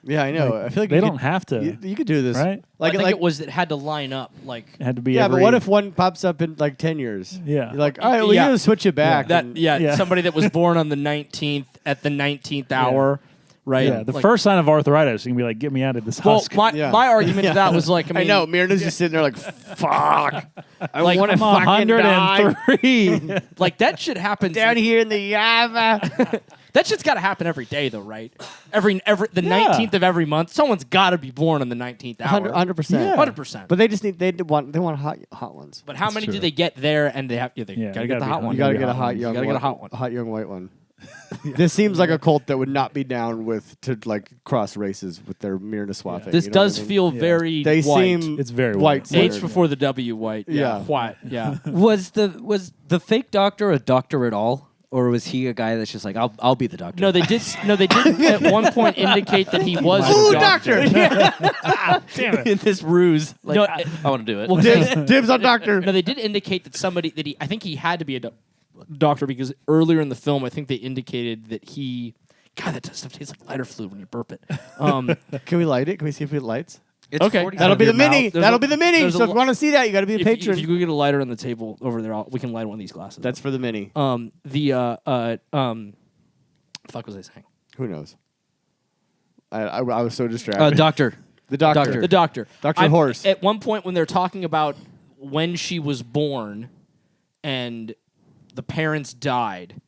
Yeah, I know. I feel like They you don't could, have to, you could do this. right? I think it had to line up like It had to be. Yeah, every, but what if one pops up in like 10 years? Yeah. You're like, all right, well, Yeah. you gotta switch it back. that. and- Yeah, somebody that was born on the 19th at the 19th hour, right? Yeah, the Like- first sign of arthritis, you can be like, get me out of this Well, husk. my argument to that was like, I mean, I know. Myrna's just sitting there like, fuck. I Like, want to I'm fucking die 103. like that shit happens down here in the Yabba. That shit's got to happen every day, though, right? The 19th of every month, someone's got to be born on the 19th hour. 100%. Yeah. 100%. But they just need, they want hot ones. But how That's many true. do they get there? And they have, they gotta you get gotta the be hot one. You gotta be get a hot hot one. young, You gotta get a hot one. hot young white one. This seems like a cult that would not be down with to like cross races with their Myrna swapping. This you know what does I mean? feel Yeah. very They white. seem It's very white. white. H before the W white. Yeah. White. Yeah. was the fake doctor a doctor at all, or was he a guy that's just like I'll be the doctor? No, they did. No, they did at one point indicate that he was Ooh, a doctor. Damn it. in this ruse. Like, No, I want to do it. Well, Dibs on doctor. No, they did indicate that I think he had to be a doctor because earlier in the film, I think they indicated that he. God, that stuff tastes like lighter fluid when you burp it. Can we light it? Can we see if it lights? It's Okay. 40 That'll be the your mini. mouth. There's That'll a- be the mini. there's a So if lo- you want to see that, you got to be a patron. If you go get a lighter on the table over there, we can light one of these glasses. That's for the mini. fuck was I saying? Who knows? I was so distracted. doctor. The doctor. The doctor. Dr. Horse. At one point when they're talking about when she was born and the parents died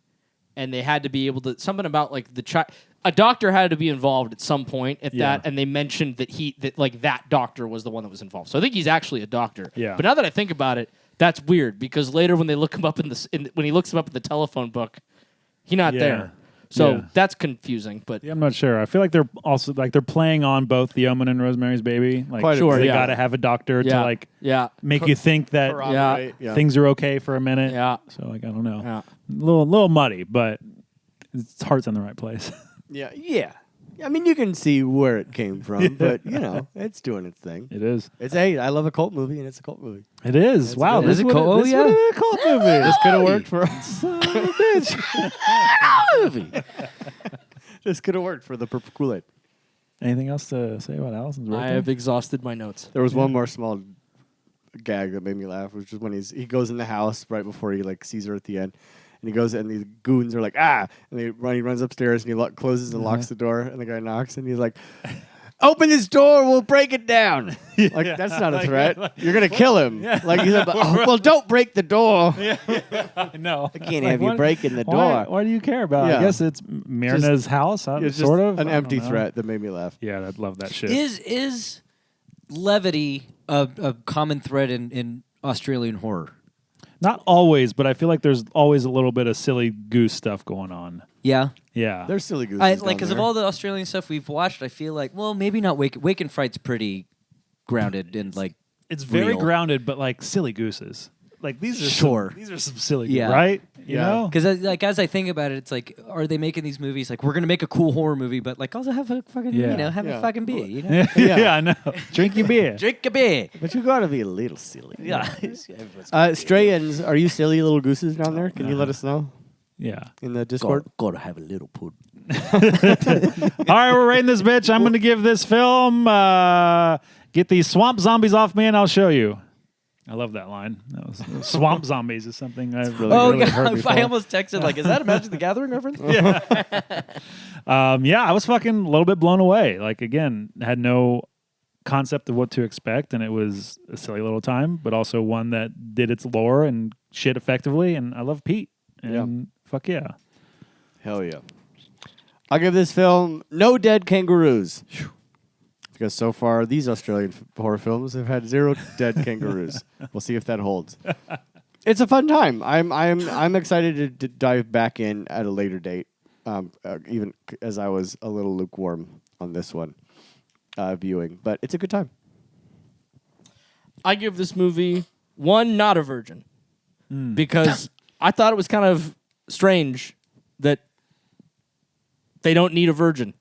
and they had to be able to something about like the child a doctor had to be involved at some point at Yeah. that and they mentioned that that doctor was the one that was involved. So I think he's actually a doctor. Yeah. But now that I think about it, that's weird because later when they look him up when he looks him up in the telephone book, he's not Yeah. there. So Yeah. that's confusing, but Yeah, I'm not sure. I feel like they're also like they're playing on both The Omen and Rosemary's Baby. Like, Quite a sure, bit. they Yeah. got to have a doctor to yeah. like yeah. make you think that Corroborate, yeah. things are okay for a minute. Yeah. So like I don't know, Yeah. a little muddy, but its heart's in the right place. Yeah. I mean, you can see where it came from, but you know, it's doing its thing. It is. I love a cult movie, and it's a cult movie. It is. Wow. good. This Is it would- cool? this Oh, would yeah. have been a cult movie. This could have worked for movie. this could have worked for the purple Kool-Aid. Anything else to say about Alison's I birthday? have exhausted my notes. There was one more small gag that made me laugh, which is when he goes in the house right before he like sees her at the end, and he goes and these goons are like and he runs upstairs and he closes and locks the door, and the guy knocks and he's like, "Open this door, we'll break it down." Like that's not a threat. You're gonna kill him. Like he's like, well, don't break the door. No, I can't have you breaking the Why, door. why do you care about? Yeah. I guess it's Myrna's house, It's sort just of an I don't empty know. threat that made me laugh. Yeah, I'd love that shit. Is levity a common thread in Australian horror? Not always, but I feel like there's always a little bit of silly goose stuff going on. Yeah. Yeah, There's silly gooses. Like because of all the Australian stuff we've watched, I feel like maybe not Wake and Fright's pretty grounded and like it's very real. grounded, but like silly gooses. Like these are Sure. these are some silly, Yeah. right? You Yeah. know, Because like as I think about it, it's like, are they making these movies like we're gonna make a cool horror movie, but like also have a fucking Yeah. have Yeah. a fucking beer, you know? yeah, Yeah. yeah, I know. Drink your beer. Drink a beer. But you gotta be a little silly. Yeah. Strayans, are you silly little gooses down there? Can you let us know Yeah. in the Discord? Gotta have a little pudding. All right, we're rating this bitch. I'm going to give this film. Get these swamp zombies off me, and I'll show you. I love that line. That was swamp zombies is something I've really really heard before. I almost texted like, is that a Magic the Gathering reference? Yeah, I was fucking a little bit blown away. Like, again, had no concept of what to expect, and it was a silly little time, but also one that did its lore and shit effectively, and I love Pete. And fuck yeah. Hell yeah. I'll give this film no dead kangaroos. Because so far, these Australian horror films have had 0 dead kangaroos. We'll see if that holds. It's a fun time. I'm excited to dive back in at a later date, even as I was a little lukewarm on this one viewing, but it's a good time. I give this movie 1 not a virgin because I thought it was kind of strange that they don't need a virgin.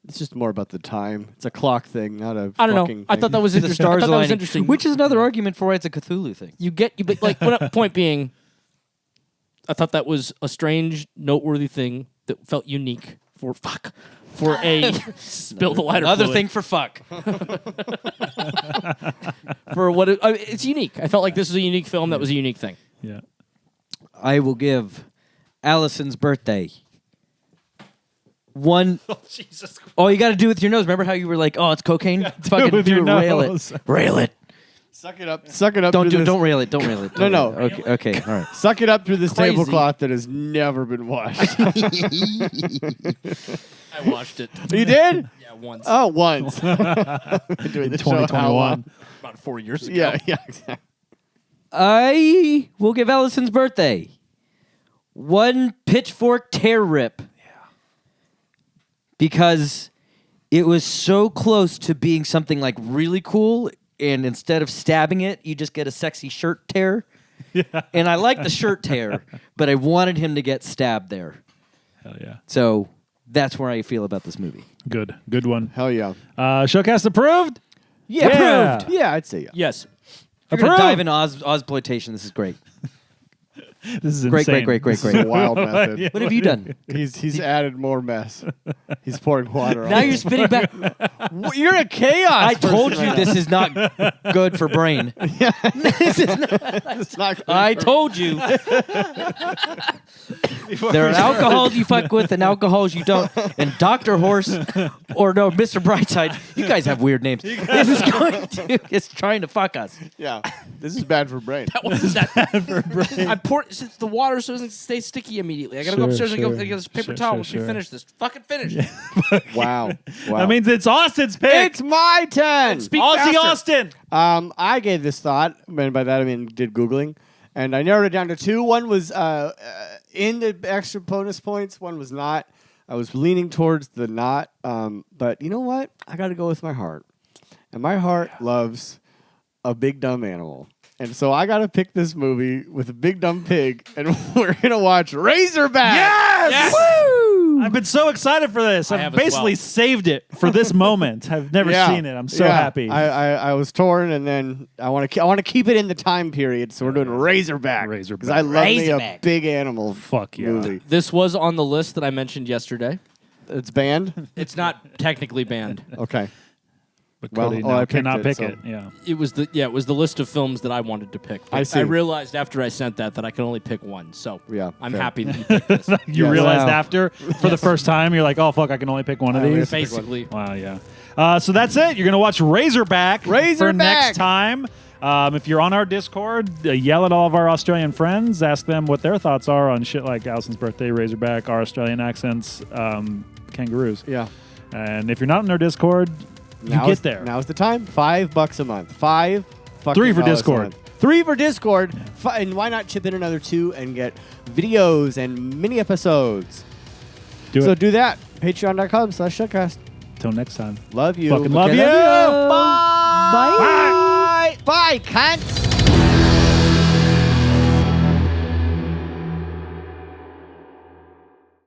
It's just more about the time. It's a clock thing, not a I don't know. fucking I thought thing. that was The interesting. I stars thought that was aligning, interesting. which is another argument for why it's a Cthulhu thing. But like, point being, I thought that was a strange, noteworthy thing that felt unique for a spill the lighter Another fluid. thing for fuck. For what it's unique. I felt like this was a unique film that was a unique thing. Yeah. I will give Alison's Birthday 1. Oh, Jesus Christ. Oh, you got to do it with your nose. Remember how you were like, "Oh, it's cocaine." It's do it fucking with your rail nose. it, rail it. Suck it up. Suck it up. Don't through this. don't rail it. Don't rail it. No, no. Okay, all right. Suck it up through this Crazy. tablecloth that has never been washed. I watched it. You did? Yeah, once. Oh, once. Been doing the show how long? 2021. About 4 years ago. Yeah, yeah, exactly. I will give Alison's Birthday 1 pitchfork tear rip. Because it was so close to being something like really cool, and instead of stabbing it, you just get a sexy shirt tear. Yeah. And I like the shirt tear, but I wanted him to get stabbed there. Hell yeah. So that's where I feel about this movie. Good one. Hell yeah. Showcast approved? Yeah. Yeah. Approved. Yeah, I'd say yeah. Yes. If you're going Approved. to dive into Ozploitation, this is great. This is Great, insane. great. This is a wild method. What have you done? He's added more mess. He's pouring water on Now it. you're spitting back. You're a chaos. I told person you right this is not good for brain. This is not- now. It's not good I for- told you. There are alcohols you fuck with and alcohols you don't. And Dr. Horse, or no, Mr. Brightside, you guys have weird names. This is going to, it's trying to fuck us. Yeah. This is bad for brain. What is that? I poured since the water so it doesn't stay sticky immediately. I gotta go Sure, upstairs and sure. get this paper Sure, towel sure, once we sure. finish this. Fucking finish. Wow. Wow. That means it's Austin's pick. it's my turn. Speak Aussie faster. Austin. I gave this thought, and by that I mean did Googling, and I narrowed it down to 2. One was in the extra bonus points. One was not. I was leaning towards the not, but you know what? I got to go with my heart, and my heart loves a big dumb animal. And so I got to pick this movie with a big dumb pig, and we're going to watch Razorback. Yes! Woo! I've been so excited for this. I I've have as basically well. saved it for this moment. I've never Yeah. seen it. I'm so Yeah. happy. I was torn, and then I want to keep it in the time period. So we're doing Razorback. Razorback. Because I love me a Razorback. big animal Fuck yeah. movie. This was on the list that I mentioned yesterday. It's banned. It's not technically banned. Okay. But Well, Cody oh, now I picked cannot it, pick so- it. Yeah. It was the list of films that I wanted to pick. I see. I realized after I sent that I could only pick one. So Yeah, I'm fair. happy that you picked this. You Yes. realized Wow. after for the first time, you're like, oh fuck, I can only pick one of I only these. have to pick one. Basically. Wow, yeah. So that's it. You're gonna watch Razorback for Razorback! next time. If you're on our Discord, yell at all of our Australian friends. Ask them what their thoughts are on shit like Alison's Birthday, Razorback, our Australian accents, kangaroos. Yeah. And if you're not in our Discord, you get there. Now's the time. $5 a month. $5 fucking $3 for dollars a Discord. month. 3 for Discord. And why not chip in another 2 and get videos and mini episodes? Do So it. do that. Patreon.com/SHUDcast. Till next time. Love you. Fucking love Okay, you. Bye. Bye. Bye, cunts.